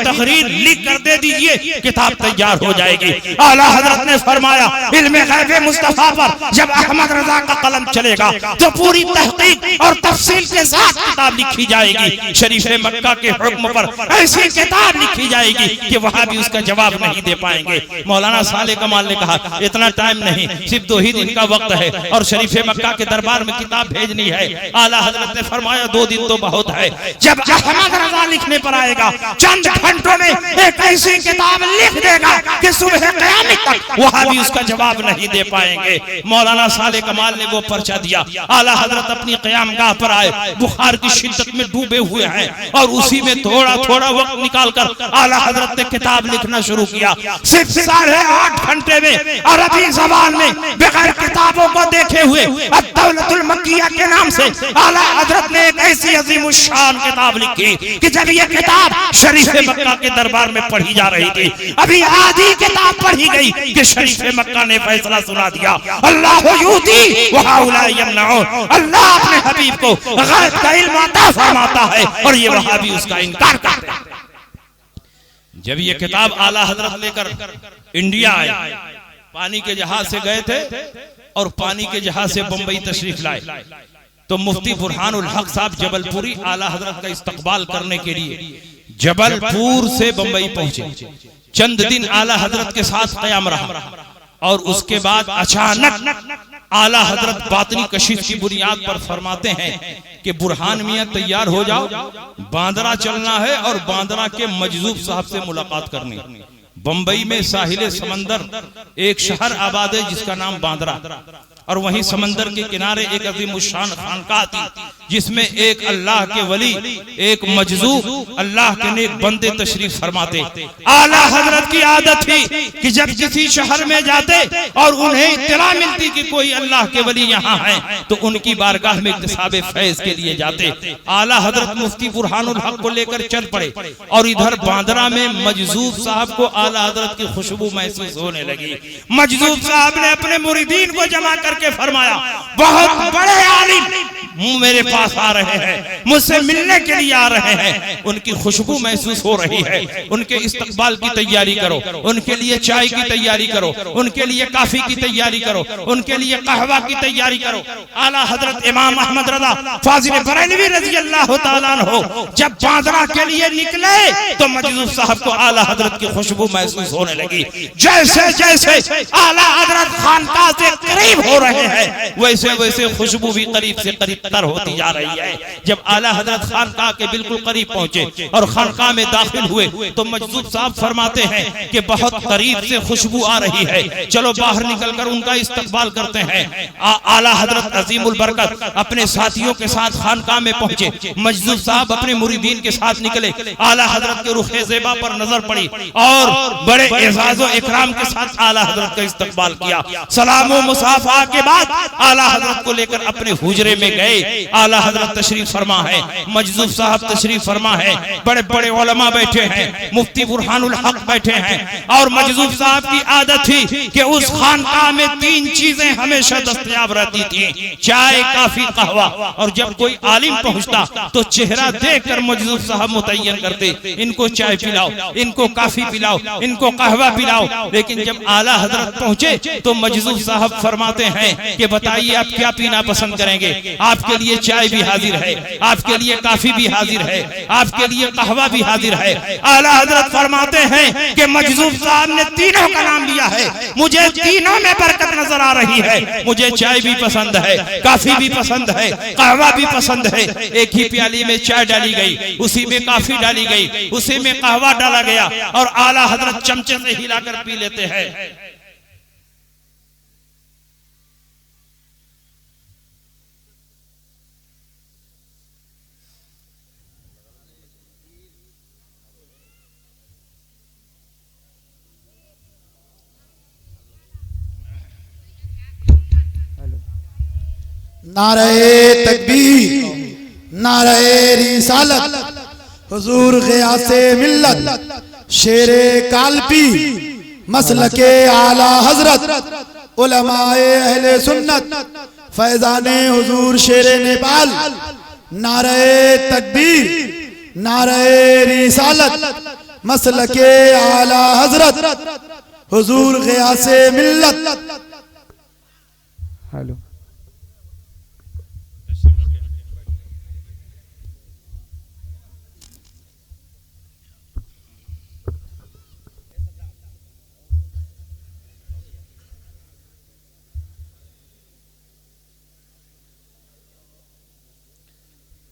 तकरीर लिख कर दे दीजिए, किताब तैयार हो जाएगी। आला हजरत ने फरमाया इल्मे गैबे मुस्तफा पर जब अहमद रजा का कलम चलेगा तो पूरी तहकीक और तफसील के साथ किताब लिखी जाएगी। शरीफ मक्का के हुक्म पर ऐसी किताब लिखी जाएगी कि वहां भी उसका जवाब नहीं दे पाएंगे। मौलाना साले कमाल ने कहा इतना टाइम नहीं, सिर्फ 2 ही दिन का वक्त है और शरीफ मक्का के दरबार में किताब भेजनी है। आला हजरत ने फरमाया 2 दिन तो बहुत है। जब अहमद रजा लिखने पर आएगा चंद घंटों में एक ऐसी किताब लिख देगा कि सुबह क़यामत तक वहां भी उसका जवाब नहीं दे पाएंगे। मौलाना साले कमाल ने वो पर्चा दिया। आला हजरत अपनी क़यामगाह पर आए, बुखार की शिद्दत में डूबे हुए हैं और उसी में थोड़ा थोड़ा वक्त निकालकर आला हजरत ने किताब लिखना शुरू किया। सिर्फ 8.5 घंटे में अरबी जबान में बगैर किताबों को देखे हुए अद-दौलतुल मक्किया के नाम से आला हजरत ने एक ऐसी अजीम शान किताब लिखी कि जब ये किताब शरीफ मक्का के दरबार में पढ़ी जा रही थी, अभी आधी किताब पढ़ी गई कि शरीफ मक्का ने फैसला सुना दिया, अल्लाह युती व हाउला यमनऊन, अल्लाह अपने हबीब को गैब का इल्म अता फरमाता है और ये वहाबी उसका इनकार करते हैं। जब ये किताब आला हजरत लेकर इंडिया आए, पानी के जहाज से गए थे और पानी के जहाज से बंबई तशरीफ लाए, तो मुफ्ती बुरहानुल हक साहब जबलपुरी आला हजरत का इस्तकबाल करने के लिए जबलपुर से बंबई पहुंचे। चंद दिन आला हजरत के साथ कयाम रहा और उसके बाद अचानक आला हजरत बातनी कशिश की बुनियाद पर फरमाते हैं कि बुरहान मियां तैयार हो जाओ, बांद्रा चलना है और बांद्रा के मजजूब साहब से मुलाकात करनी। बंबई में साहिल समंदर एक शहर आबाद है जिसका नाम बांद्रा और वहीं समंदर के किनारे एक अजीम शान खानकाह थी जिसमें एक अल्लाह के वली, एक मजजूब अल्लाह के नेक बंदे तशरीफ फरमाते। आला हजरत की आदत थी कि जब किसी शहर में जाते और उन्हें इत्तला मिलती कि कोई अल्लाह के वली यहाँ है तो उनकी बारगाह में इक्तिसाबे फैज के लिए जाते। आला हजरत मुफ्ती बुरहानुल हक को लेकर चल पड़े और इधर बांद्रा में मजजूब साहब को आला हजरत की खुशबू महसूस होने लगी। मजजूब साहब ने अपने मुरीदीन को जमा करके फरमाया, बहुत बड़े आलिम मेरे पास आ रहे हैं, मुझसे मिलने के लिए आ रहे हैं, उनकी खुशबू महसूस हो रही है, उनके इस्तकबाल की तैयारी करो, उनके लिए चाय की तैयारी करो, उनके लिए काफी की तैयारी करो, उनके लिए कहवा की तैयारी करो। आला हजरत इमाम अहमद रज़ा फाजिल बरेलवी रज़ी अल्लाह तआला अन्हु जब बांद्रा के लिए निकले तो मजजूब साहब को आला हजरत की खुशबू महसूस होने लगी। जैसे जैसे आला हजरत खानकाह से करीब हो रहे हैं वैसे वैसे खुशबू भी करीब से करीब तर होती जा रही है। जब आला हजरत खानकाह के बिल्कुल करीब पहुंचे और खानकाह में दाखिल हुए तो मजजूब साहब फरमाते हैं कि बहुत करीब से खुशबू आ रही है, चलो बाहर निकलकर उनका इस्तकबाल करते हैं। आला हजरत अजीमुल बरकत अपने साथियों के साथ खानकाह में पहुंचे। मजजूब साहब अपने मुरीदीन के साथ निकले। आला हजरत के रुखे ज़ेबा पर नजर पड़ी और बड़े एजाज़ो इकराम के साथ आला हजरत का इस्तकबाल किया। सलाम व मुसाफा के बाद आला हजरत को लेकर अपने हुजरे में गए। आला हजरत तशरीफ फरमा है, मजजूब साहब तशरीफ फरमा है, बड़े बड़े उलमा बैठे हैं, मुफ्ती बुरहानुल हक बैठे हैं। और मजजूब साहब की आदत थी कि उस खानकाह में 3 चीजें हमेशा दस्तयाब रहती थी, चाय, काफी, कहवा। और जब कोई आलिम पहुंचता तो चेहरा देखकर मजजूब साहब मुतय्यन करते, इनको चाय पिलाओ, इनको काफी पिलाओ, इनको कहवा पिलाओ। लेकिन जब आला हजरत पहुंचे तो मजजूब साहब फरमाते हैं कि बताइए आप क्या पीना पसंद करेंगे? आपके लिए चाय भी हाजिर है, आपके लिए काफी भी हाजिर है, आपके लिए कहवा भी हाजिर है। आला हजरत फरमाते हैं कि मजजूब साहब ने तीनों का नाम लिया है, मुझे तीनों में बरकत नजर आ रही है। मुझे चाय भी पसंद है, काफी भी पसंद है, कहवा भी पसंद है। एक ही प्याली में चाय डाली गई, उसी में काफी डाली गई, उसी में कहवा डाला गया और आला हजरत चमचे से हिलाकर पी लेते हैं। नारे तकबीर, नारे रिसालत, हुजूर ग़ियासे मिल्लत, शेरे कालपी, मसलके आला हजरत, उलमाए अहले सुन्नत, फैजाने हुजूर शेरे नेपाल। नारे तकबीर, नारे रिसालत, मसलके आला हजरत, हुजूर ग़ियासे मिल्लत। हेलो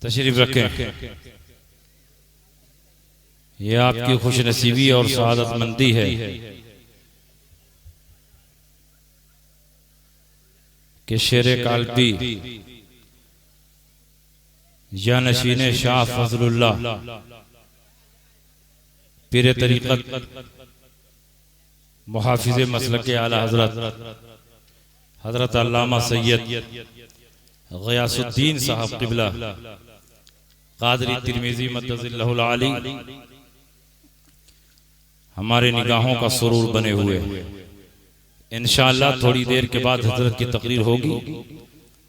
तशरीफ रखें। यह आपकी खुशनसीबी और सआदतमंदी है कि शेरे कालपी या नशीने शाह फजलुल्लाह पीरे तरीक़त मुहाफिज़े मसलके आला हजरत हजरत अल्लामा सैयद ग़ियासुद्दीन साहब क़िबला क़ादरी तिरमिज़ी मद्दज़िल्लहुल आली हमारे निगाहों का सुरूर बने हुए। इंशाअल्लाह थोड़ी देर के बाद हजरत की तकरीर होगी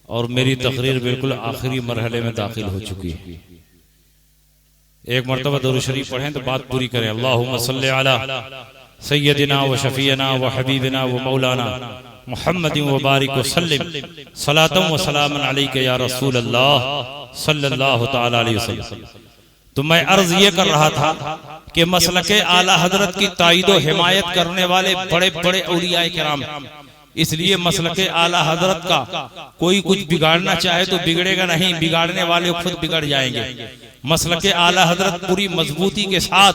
और मेरी तकरीर बिल्कुल आखिरी मरहले में दाखिल हो चुकी है। एक मरतबा दुरूद शरीफ पढ़ें तो बात पूरी करें। अल्लाहुम्मा सल्ली अला सय्यदिना व शफीना व हबीबिना व मौलाना मुहम्मदिन व बारिक व सल्लिम सलातम व सलामन अलैका या रसूल अल्लाह सल्लल्लाहु तआला अलैहि वसल्लम। तो मैं अर्ज ये कर रहा था कि मसलके आला हजरत की ताईद व हिमायत करने वाले बड़े बड़े औलियाए किराम, इसलिए मसलके आला हजरत का कोई कुछ बिगाड़ना चाहे तो बिगड़ेगा नहीं, बिगाड़ने वाले खुद बिगड़ जाएंगे। मसलके आला हजरत पूरी मजबूती के साथ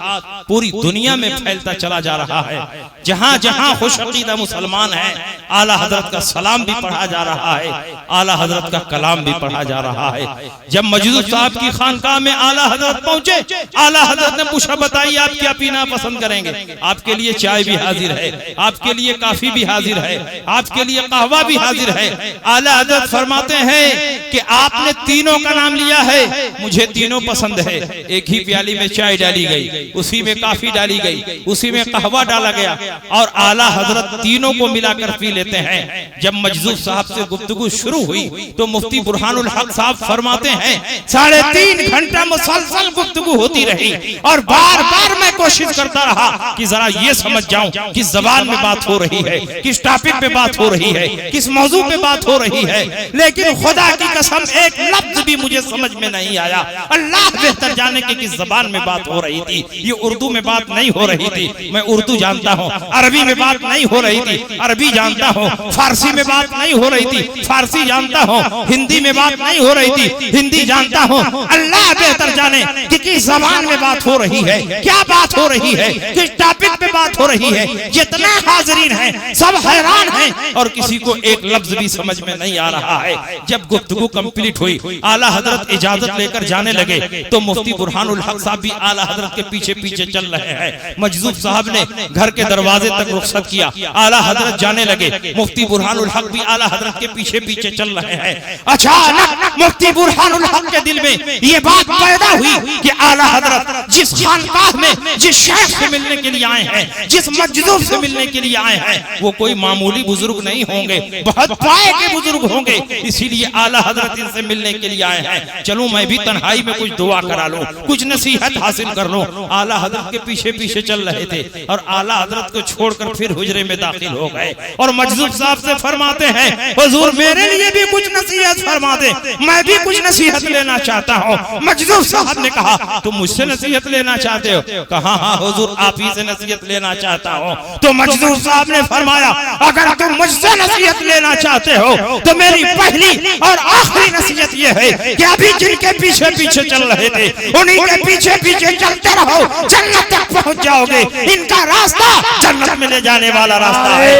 पूरी दुनिया में फैलता चला जा रहा है। जहां जहां खुश अकीदा मुसलमान है, आला हजरत का सलाम भी पढ़ा जा रहा है, आला हजरत का कलाम भी पढ़ा जा रहा है। जब मजदूर साहब की खानकाह में आला हजरत पहुंचे, आला हजरत ने पूछा, बताइए आप क्या पीना पसंद करेंगे? आपके लिए चाय भी हाजिर है, आपके लिए काफी भी हाजिर है, आपके लिए कहवा भी हाजिर है। आला हजरत फरमाते हैं कि आपने तीनों का नाम लिया है, मुझे तीनों पसंद है। एक ही प्याली में चाय डाली गई, उसी में काफी डाली गई, उसी में कहवा डाला गया और आला हजरत तीनों को मिलाकर पी लेते हैं। जब मजदूर साहब से गुफ्तगू शुरू हुई तो मुफ्ती बुरहानुल हक साहब फरमाते हैं 3.5 घंटा मुसलसल गुफ्तगू होती रही और बार बार मैं कोशिश करता रहा कि जरा ये समझ जाऊं किस जबान में बात हो रही है, किस टॉपिक पे बात हो रही है, किस मौजू पे बात हो रही है, लेकिन खुदा की कसम एक लफ्ज भी मुझे समझ में नहीं आया। अल्लाह बेहतर जाने की किस जबान में बात हो रही थी। ये उर्दू में बात नहीं हो रही थी, मैं उर्दू जानता हूँ। अरबी में बात नहीं हो रही थी, अरबी जानता हूँ। फारसी में बात नहीं हो रही थी, फारसी जानता हूँ। हिंदी में बात नहीं हो रही थी, हिंदी जानता हूँ। अल्लाह बेहतर जाने कि किस जबान में बात हो रही है, क्या बात हो रही है, किस टॉपिक पे बात हो रही है। जितने हाजिरीन हैं सब हैरान हैं और किसी को एक लफ्ज भी समझ में नहीं आ रहा है। जब गुफ्तगू कंप्लीट हुई, आला हजरत इजाजत लेकर जाने लगे तो मुफ्ती बुरहानुल हक साहब भी आला हजरत के पीछे पीछे चल रहे हैं। मजदूर साहब ने घर के दरवाजे तक रुखसत किया, आला हजरत जाने लगे, मुफ्ती बुरहानुल हक भी आला हजरत के पीछे पीछे चल रहे हैं। अचानक मुफ्ती बुरहानुल हक के दिल में ये बात पैदा हुई कि आला हजरत जिस खानकाह में जिस शेख से मिलने के लिए आए हैं, जिस मजदूर से मिलने के लिए आए हैं, वो कोई मामूली बुजुर्ग नहीं होंगे, बहुत पाए के बुजुर्ग होंगे। इसीलिए आला हजरत इनसे मिलने के लिए आए हैं। चलूं मैं भी तन्हाई में कुछ दुआ करा लूं, कुछ नसीहत हासिल कर लूं। आला हजरत के पीछे पीछे चल रहे थे और आला हजरत को छोड़कर फिर हुजरे में दाखिल हो गए और मजदूर साहब से फरमाते हैं, हुजूर मेरे लिए भी कुछ नसीहत फरमा दे, मैं भी कुछ नसीहत लेना चाहता हूँ। मजदूर साहब ने कहा, तुम मुझसे नसीहत लेना चाहते हो? कहा हाँ हुजूर आप ही से नसीहत लेना चाहता हूँ। तो मजदूर साहब ने फरमाया, अगर तुम मुझसे नसीहत लेना चाहते हो तो मेरी पहली और आखिरी नसीहत ये है कि अभी जिनके पीछे पीछे चल रहे थे उन्हीं के पीछे पीछे चलते रहो, जन्नत तक पहुंच जाओगे। इनका रास्ता जन्नत में ले जाने वाला रास्ता है।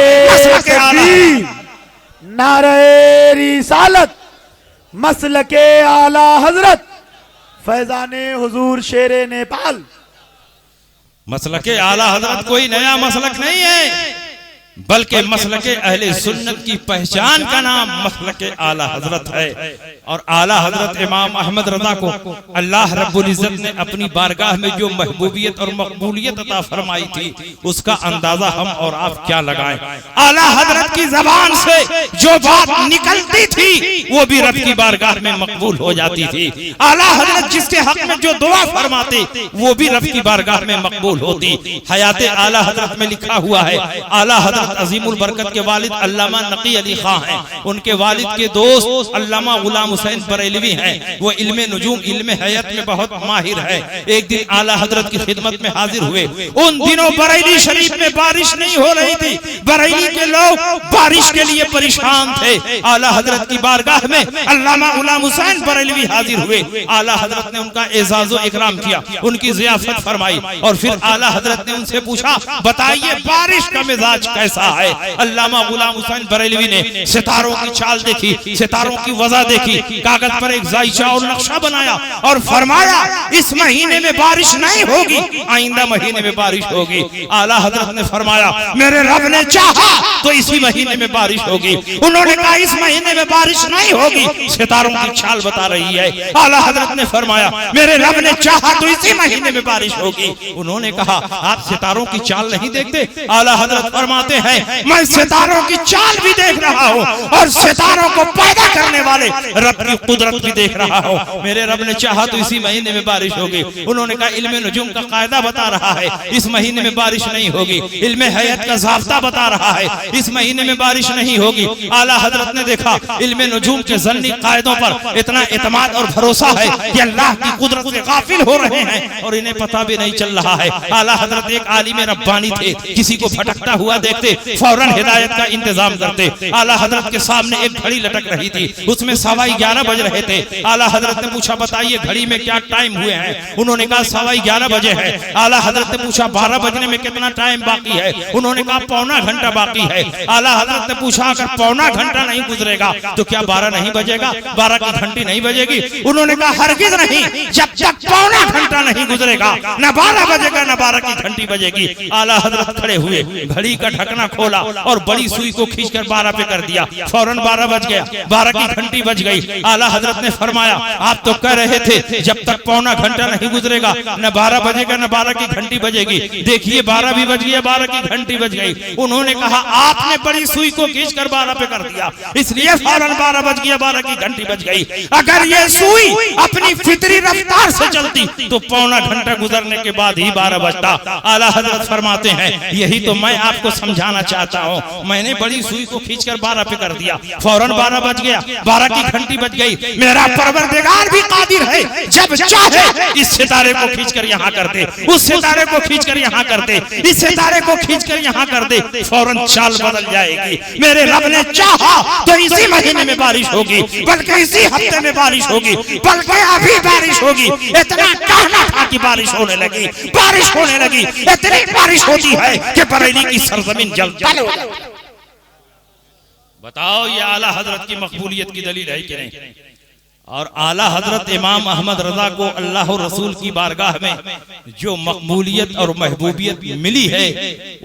नारे रिसालत मसलके आला हजरत फैजाने हुजूर शेरे नेपाल। मसलके आला हजरत कोई नया मसलक नहीं है, बल्कि मसलके अहले सुन्नत की पहचान का नाम मसलके आला हजरत है। और आला हजरत इमाम अहमद रजा को अल्लाह रब्बुल इज्जत ने अपनी बारगाह में जो महबूबियत और मकबूलियत अता फरमाई थी उसका अंदाजा हम और आप क्या लगाएं। आला हजरत की जबान से जो बात निकलती थी वो भी रब की बारगाह में मकबूल हो जाती थी। आला हजरत जिसके हक में जो दुआ फरमाते वो भी रब की बारगाह में मकबूल होती। हयाते आला हजरत में लिखा हुआ है, आला हजरत अजीमुल बरकत के वालिद अल्लामा नकी अली खां हैं, उनके वालिद के दोस्त अल्लामा गुलाम हुसैन बरेलवी हैं। वो इल्मे नुजूम इल्मे हयात में बहुत माहिर है। एक दिन आला हजरत की खिदमत में हाजिर हुए। उन दिनों बरेली शरीफ में बारिश नहीं हो रही थी, बरेली के लोग बारिश के लिए परेशान थे। आला हजरत की बारगाह में अल्लामा गुलाम हुसैन बरेलवी हाजिर हुए। आला हजरत ने उनका एजाज़ो इकराम किया, उनकी ज़ियाफत फरमाई और फिर आला हजरत ने उनसे पूछा, बताइए बारिश का मिजाज कैसा है? अल्लामा गुलाम हुसैन बरेलवी ने सितारों की चाल देखी, सितारों की वजह देखी, कागज पर एक जायचा और नक्शा बनाया और फरमाया इस महीने में बारिश नहीं होगी, आइंदा महीने में बारिश होगी। आला हजरत ने फरमाया मेरे रब ने चाहा तो इसी महीने में बारिश होगी। उन्होंने कहा इस महीने में बारिश नहीं होगी, सितारों की चाल बता रही है। आला हजरत ने फरमाया मेरे रब ने चाहा तो इसी महीने में बारिश होगी। उन्होंने कहा आप सितारों की चाल नहीं देखते? आला हजरत फरमाते हैं मैं सितारों की चाल भी देख रहा हूँ और सितारों को पैदा करने वाले रब की कुदरत भी देख रहा हूँ। मेरे रब ने चाहा तो इसी महीने में बारिश होगी। उन्होंने कहा इल्मे नुजूम का कायदा बता रहा है इस महीने में बारिश नहीं होगी, इल्मे हयात का ज़ाब्ता बता रहा है इस महीने में बारिश नहीं होगी। आला हजरत ने देखा इल्मे नुजूम के ज़न्नी कायदों पर इतना एतमाद और भरोसा है कि अल्लाह की कुदरत से गाफिल हो रहे हैं और इन्हें पता भी नहीं चल रहा है। आला हजरत एक आलिम रब्बानी थे, किसी को भटकता हुआ देखते फौरन हिदायत का इंतजाम करते। आला हजरत के सामने एक घड़ी लटक रही थी, उसमें 11:15 बज रहे थे। आला हजरत ने पूछा बताइए घड़ी में क्या टाइम हुए हैं? उन्होंने कहा 11:15 बजे है। आला हजरत ने पूछा 12 बजने में कितना टाइम बाकी है? उन्होंने कहा पौना घंटा बाकी है। आला हजरत ने पूछा अगर पौना घंटा नहीं गुजरेगा तो क्या 12 नहीं बजेगा, 12 की घंटी नहीं बजेगी? उन्होंने कहा हरगिज नहीं, जब तक पौना घंटा नहीं गुजरेगा न 12 बजेगा न 12 की घंटी बजेगी। आला हजरत खड़े हुए, घड़ी का ढकना खोला और बड़ी सुई को खींचकर 12 पे कर दिया। फौरन 12 बज गया, 12 की घंटी बज गई। आला हजरत ने फरमाया आप तो कह रहे थे जब तक पौना घंटा नहीं गुजरेगा न 12 बजेगा न 12 की घंटी बजेगी, देखिए 12 भी बज गया, 12 की घंटी बज गई। उन्होंने कहा आपने बड़ी सुई को खींचकर 12 पे कर दिया, इसलिए फौरन 12 बज गया, 12 की घंटी बज गई। अगर ये सुई अपनी फितरी रफ्तार से चलती तो पौना घंटा गुजरने के बाद ही 12 बजता। आला हजरत फरमाते हैं यही तो मैं आपको समझाना चाहता हूँ, मैंने बड़ी सुई को खींचकर 12 पे कर दिया, फौरन 12 बज गया, 12 की घंटी बज गई। मेरा परवरदिगार भी कादिर है, जब चाहे इस सितारे को खींचकर यहाँ कर दे, उस सितारे को खींचकर यहाँ कर दे, इस सितारे को खींचकर यहाँ कर दे, फौरन चाल बदल जाएगी। मेरे रब ने चाहा तो इसी महीने में बारिश होगी, बल्कि इसी हफ्ते में बारिश होगी, बल्कि अभी बारिश होगी। इतना कहना था कि बारिश होने लगी, बारिश होने लगी, इतनी बारिश होती है कि बरेली की सरजमीन जलजल हो जाती है। बताओ ये आला हजरत की मकबूलियत की दलील है कि नहीं? और आला हजरत इमाम अहमद रजा को अल्लाह और रसूल की बारगाह में जो मकबूलियत और महबूबियत मिली है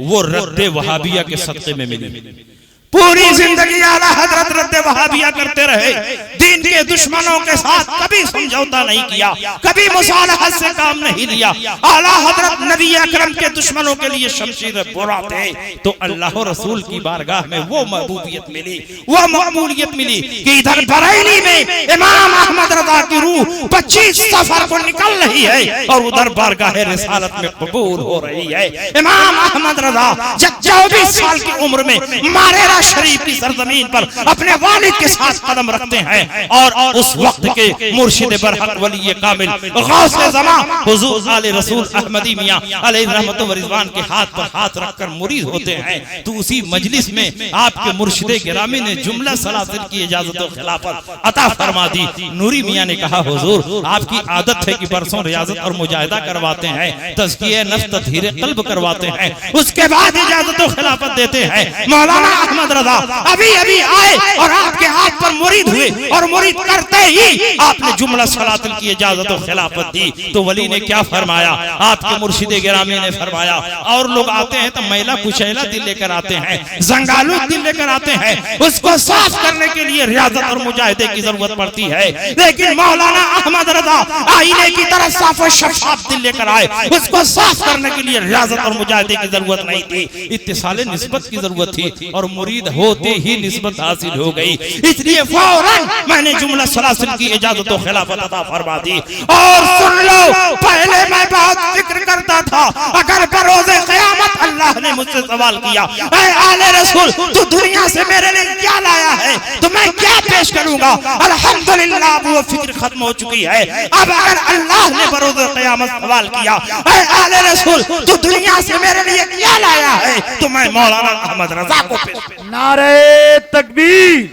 वो रद्द वहाबिया के सदक़े में मिली। पूरी जिंदगी आला हजरत रद्द वहाबिया करते रहे, दीन के दुश्मनों के साथ कभी समझौता नहीं किया, कभी मुसालहत से काम नहीं लिया। आला हजरत नबी अकरम के दुश्मनों के लिए शमशीर बुरा थे, तो अल्लाह रसूल की बारगाह में वो महबूबियत मिली, वो मकबूलियत मिली कि इधर बरेली में इमाम अहमद रजा की रूह 25 सफर को निकल रही है और उधर बारगाह रिसालत में कबूल हो रही है। इमाम अहमद रजा जब 24 साल की उम्र में मारेरा शरीफ की सरजमीन पर अपने वालिद के साथ कदम रखते हैं और उस वक्त के मुर्शिद बरहक वली कामिल गौसे ज़मान हुजूर आले रसूल अहमदी मियां अलैहि रहमत व रिज़वान के हाथ पर हाथ रखकर मुरीद होते हैं। तो उसी मजलिस में आपके मुर्शिद गिरामी ने जुमला सलासिल की इजाजत और खिलाफत अता फरमा दी। नूरी मियां ने कहा हुजूर आपकी आदत है कि बरसों रियाजत और मुजाहिदा करवाते हैं, तज़किया नफ्स तत्हीर क़ल्ब करवाते हैं, उसके बाद इजाजत और खिलाफत देते हैं। मौलाना अहमद रजा अभी अभी आए और आपके हाथ पर मुरीद हुए और मुरीद करते ही आपने जुमला सलातिल की इजाजत और खिलाफत दी। तो वली ने क्या फरमाया? आपके मुर्शिद गिरामी ने फरमाया और लोग आते हैं तो मैला कुचैला दिल लेकर आते हैं, जंगालू दिल लेकर आते हैं, उसको साफ करने के लिए रियाजत और मुजाहिदे की जरूरत पड़ती है। लेकिन मौलाना अहमद रजा आईने की तरह साफ और शफाफ दिल लेकर आए, उसको साफ करने के लिए रियाजत और मुजाहिदे की जरूरत नहीं थी, इत्तिसाल निस्बत की जरूरत थी और मुरीद होते ही निस्बत हासिल हो गई। इसलिए फौरन मैंने जुमला सलासिल की इजाजत और खिलाफत अता फरमा दी। और सुन लो, पहले मैं बहुत फिक्र करता था, अगर बरोज़े क़यामत अल्लाह ने मुझसे सवाल किया ऐ आले रसूल तू दुनिया से मेरे लिए क्या लाया है, तो मैं क्या पेश करूंगा? अल्हम्दुलिल्लाह वो फिक्र खत्म हो चुकी है। अब अगर अल्लाह ने बरोज़े क़यामत सवाल किया ऐ आले रसूल तू दुनिया से मेरे लिए क्या लाया है, तो मैं मौलाना अहमद रजा को पेश। नारे तकबीर,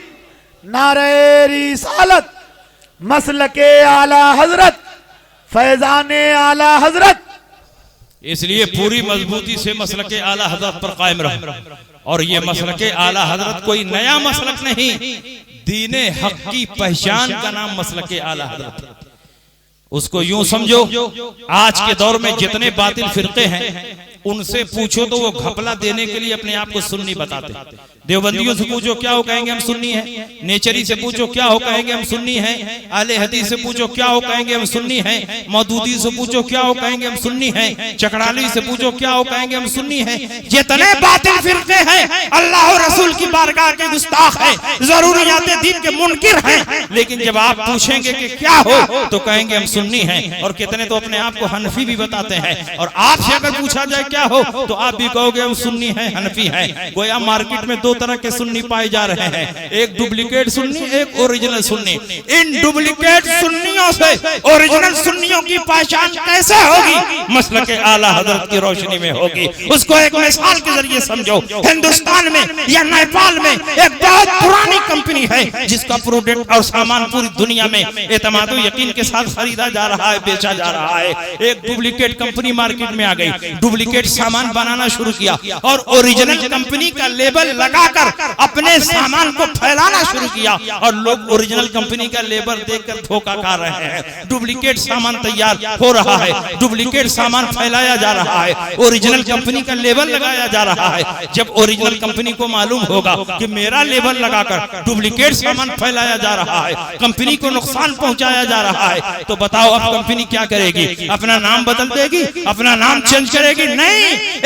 नारे रिसालत, मसलके आला हजरत, फैजाने आला हजरत। इसलिए पूरी मजबूती से मसलके आला हजरत पर कायम रहो। और ये मसलके आला हजरत कोई नया मसलक नहीं, दीने हक की पहचान का नाम मसलके आला हजरत। उसको यूं समझो, आज के दौर में जितने बातिल फिरके हैं उनसे पूछो तो वो घपला देने के लिए अपने आप को सुन्नी बताते। देवबंदियों से पूछो क्या हो, कहेंगे हम सुन्नी हैं। नेचरी से पूछो क्या हो, कहेंगे हम सुन्नी हैं। आले हदीस से पूछो क्या हो, कहेंगे हम सुन्नी हैं। मौदूदी से पूछो क्या हो, कहेंगे हम सुन्नी हैं। चकड़ाली से पूछो क्या हो, कहेंगे हम सुन्नी हैं। जितने बातिल फिरके हैं अल्लाह और रसूल की बारगाह के गुस्ताख हैं, ज़रूरियात दीन के मुनकिर हैं, लेकिन जब आप पूछेंगे कि क्या हो तो कहेंगे हम सुन्नी हैं। और कितने तो अपने आप को हनफी भी बताते हैं। और आपसे अगर पूछा जाए क्या हो, तो आप भी कहोगे हम सुन्नी हैं, हनफी हैं। गोया मार्केट में दो तरह के सुन्नी पाए जा रहे हैं, एक डुप्लीकेट सुन्नी, एक ओरिजिनल सुन्नी। इन डुप्लीकेट सुन्नियों से ओरिजिनल सुन्नियों की पहचान कैसे होगी? मसलक आला हजरत की रोशनी में होगी। उसको एक मिसाल के जरिए समझो। हिंदुस्तान में या नेपाल में एक बहुत पुरानी कंपनी है जिसका प्रोडक्ट और सामान पूरी दुनिया में एतमाद व यकीन के साथ खरीदा जा रहा है, बेचा जा रहा है। एक डुप्लीकेट कंपनी मार्केट में आ गई, डुप्लीकेट सामान बनाना शुरू किया और ओरिजिनल कंपनी का लेबल लगाकर अपने सामान को फैलाना शुरू किया और लोग ओरिजिनल कंपनी का लेबल देखकर धोखा खा रहे हैं। डुप्लीकेट सामान तैयार हो रहा है, डुप्लीकेट सामान फैलाया जा रहा है, ओरिजिनल कंपनी का लेबल लगाया जा रहा है। जब ओरिजिनल कंपनी को मालूम होगा कि मेरा लेबल लगाकर डुप्लीकेट सामान फैलाया जा रहा है, कंपनी को नुकसान पहुंचाया जा रहा है, तो बताओ अब कंपनी क्या करेगी? अपना नाम बदल देगी, अपना नाम चेंज करेगी? नहीं,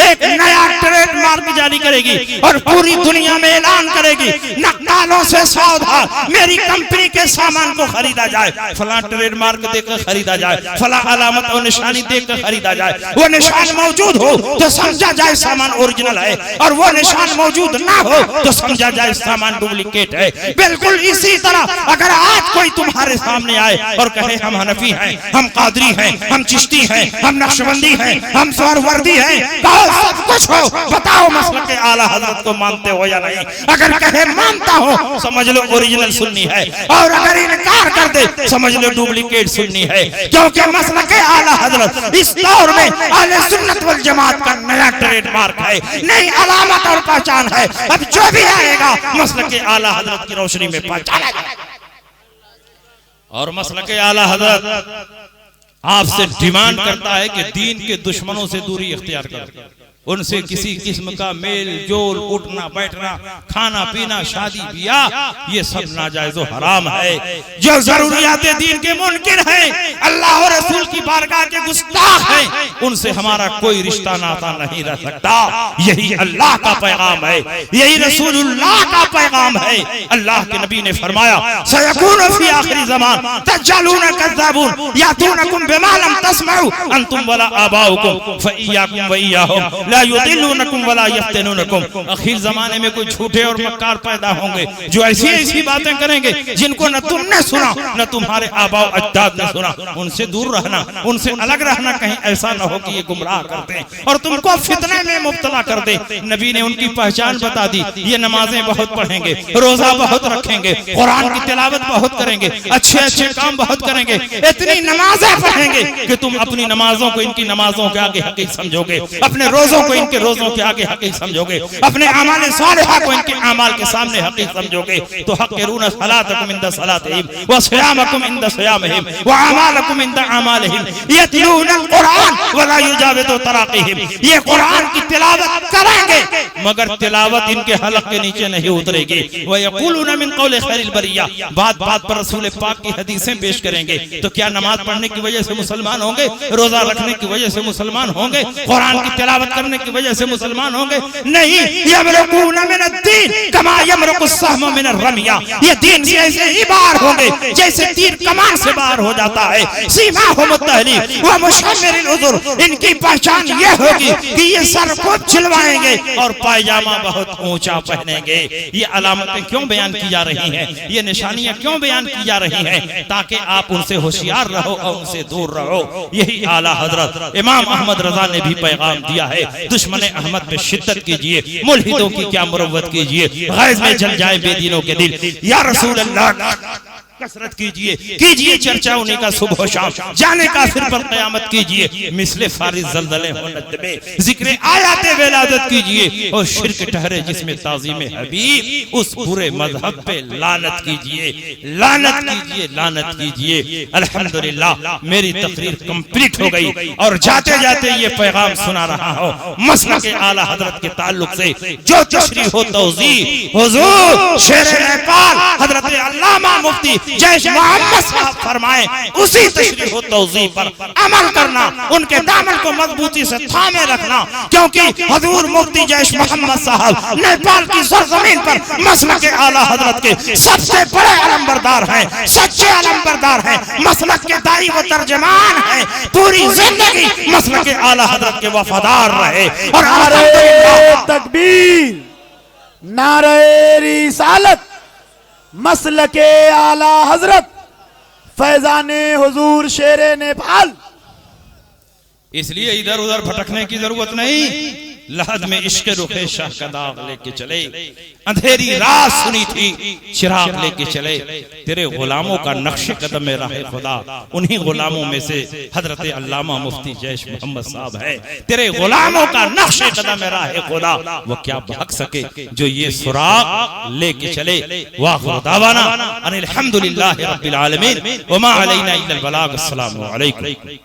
एक नया ट्रेडमार्क जारी करेगी और पूरी दुनिया में ऐलान करेगी, नक्कालों से सावधान, मेरी कंपनी के सामान को खरीदा जाए, फला ट्रेडमार्क देकर खरीदा जाए, फला अलामत और निशानी देकर खरीदा जाए। वो निशान मौजूद हो तो समझा जाए सामान ओरिजिनल है, और वो निशान मौजूद ना हो तो समझा जाए सामान डुप्लीकेट है। बिल्कुल इसी तरह अगर आज कोई तुम्हारे सामने आए और कहे हम हनफी हैं, हम कादरी हैं, हम चिश्ती हैं, हम नक्शबंदी हैं, हम सहरवर्दी हैं, कहो सब कुछ हो, बताओ मसलक आला हजरत को मानते हो या नहीं? अगर कहे मानता हो समझ लो ओरिजिनल सुन्नी है, और अगर इनकार कर दे समझ लो डुप्लीकेट सुन्नी है। क्योंकि मसलक आला हजरत इस दौर में अहले सुन्नत वल जमात का नया ट्रेडमार्क है, नई अलामत और पहचान है। अब जो भी आएगा मसलक आला हजरत की रोशनी में पहचाना जाएगा। और मसलक आला हजरत आपसे डिमांड करता है कि दीन के दुश्मनों से दूरी इख्तियार करो, उनसे किसी किस्म का मेल जोल, उठना बैठना, खाना पीना, शादी ब्याह, ये सब नाजायज और हराम है। जो जरूरियात दीन के मुनकिर हैं, अल्लाह और रसूल की बारगाह के गुस्ताख हैं, उनसे हमारा कोई रिश्ता नाता नहीं रह सकता। यही अल्लाह का पैगाम है, यही रसूलुल्लाह का पैगाम है। अल्लाह के नबी ने फरमाया, सयकूनु फी आखिरी ज़मान तजलून कज़्ज़ाबून यातूनकुम बिमा लम तस्मऊ अंतुम वला आबाउकुम फइय्याकुम व इय्याहुम ला युदिल्लुनकुम वला यफ्तिनुनकुम। आखिर जमाने में कोई झूठे और मक्कार पैदा होंगे जो ऐसी ऐसी बातें करेंगे जिनको न तुमने सुना न तुम्हारे आबा अजदाद ने सुना। उनसे दूर रहना, उनसे अलग रहना, कहीं ऐसा न हो कि ये गुमराह कर दें और तुमको फितने में मुब्तला कर दे। नबी ने उनकी पहचान बता दी, ये नमाजें बहुत पढ़ेंगे, रोजा बहुत रखेंगे, कुरान की तिलावत बहुत करेंगे, अच्छे अच्छे काम बहुत करेंगे, इतनी नमाजें पढ़ेंगे कि तुम अपनी नमाजों को इनकी नमाजों के आगे हकीक समझोगे, अपने रोजों को इनके रोजों के आगे हकीक समझोगे, अपने अमाल सालिहा को इनके अमाल के सामने हकीक समझोगे। तो हक़िरून सलातकुम इंद सलातिहिम व सियामकुम इंद सियामिहिम व अमालकुम इंद अमालिहिम यतलूनल कुरान व ला युजाविज़ु तराक़िहिम। ये कुरान की तिलावत करेंगे मगर तिलावत इनके हलक के नीचे नहीं उतरेगी। व यक़ूलून मिन क़ौलि खैरिल बरिया, बात बात पर रसूल पाक की हदीसें पेश करेंगे। तो क्या नमाज पढ़ने की वजह से मुसलमान होंगे, रोजा रखने की वजह से मुसलमान होंगे, कुरान की तिलावत करने की वजह से मुसलमान होंगे? नहीं। यमरुकून मिन अद्दीन कमा यमरुकु सहम मिन अर्रमिया, ये दीन से ऐसे ही बाहर होंगे जैसे तीर कमान से बाहर हो जाता है। सीमाहुम तहलील व मुशम्मिरिल उज़ुर, इनकी पहचान ये होगी कि ये सर को छिलवाएंगे और पायजामा बहुत ऊंचा पहनेंगे। ये अलामतें क्यों बयान की जा रही हैं, ये निशानियां क्यों बयान की जा रही हैं? ताकि आप उनसे होशियार रहो और उनसे दूर रहो। यही आला हजरत इमाम अहमद रजा ने भी पैगाम दिया है। दुश्मन अहमद पे शिद्दत कीजिए, मुल्हिदों की क्या मुरव्वत कीजिए, गैज़ में जल जाए बेदीनों के दिल। या रसूल अल्लाह कसरत कीजिए चर्चा उन्हीं का सुबह शाम, जाने का फिर पर क़यामत कीजिए, मिसले फारिज जलजले हो नदबे, जिक्र आयाते विलादत कीजिए और शिर्क ठहरे जिसमें ताज़ीम हबीब, उस बुरे मजहब पे लानत कीजिए, लानत कीजिए, लानत कीजिए। अल्हम्दुलिल्लाह मेरी तकरीर कंप्लीट हो गई और जाते जाते ये पैगाम सुना रहा हूँ मसलक आला हजरत के ताल्लुक से जो तशरीह हो तौज़ीह हुजूर शेर नेपाल हजरत अल्लामा मुफ्ती जैश मोहम्मद साहब फरमाए उसी तशरीह व तौज़ीह पर अमल करना, उनके दामन को मजबूती से थामे रखना, क्योंकि हुजूर मुफ्ती जैश मोहम्मद साहब नेपाल की सरजमीन पर मसलक आला हजरत के सबसे बड़े अलमबरदार हैं, सच्चे अलमबरदार हैं, मसलक के दाई व तर्जमान हैं, पूरी जिंदगी मसलक आला हजरत के वफादार रहे। और नारे तकबीर, नारे रिसालत, मसलके आला हजरत, फैजाने हुजूर शेरे नेपाल। इसलिए इधर उधर भटकने की जरूरत नहीं, लहद में इश्क रुखे शाह का दाग लेके चले, अंधेरी रात सुनी थी चिराग लेके चले, तेरे गुलामों का नक्शे कदम में राहे खुदा, उन्हीं गुलामों में से हजरत अल्लामा मुफ्ती जैश मोहम्मद साहब है। तेरे गुलामों का नक्शे कदम में राहे खुदा, वो क्या भाग सके जो ये सुराग लेके चले। वाखिर दावाना अनिल हम्दुलिल्लाहि रब्बिल आलमीन व मा अलैना इल्लल बलाग। अस्सलामु अलैकुम।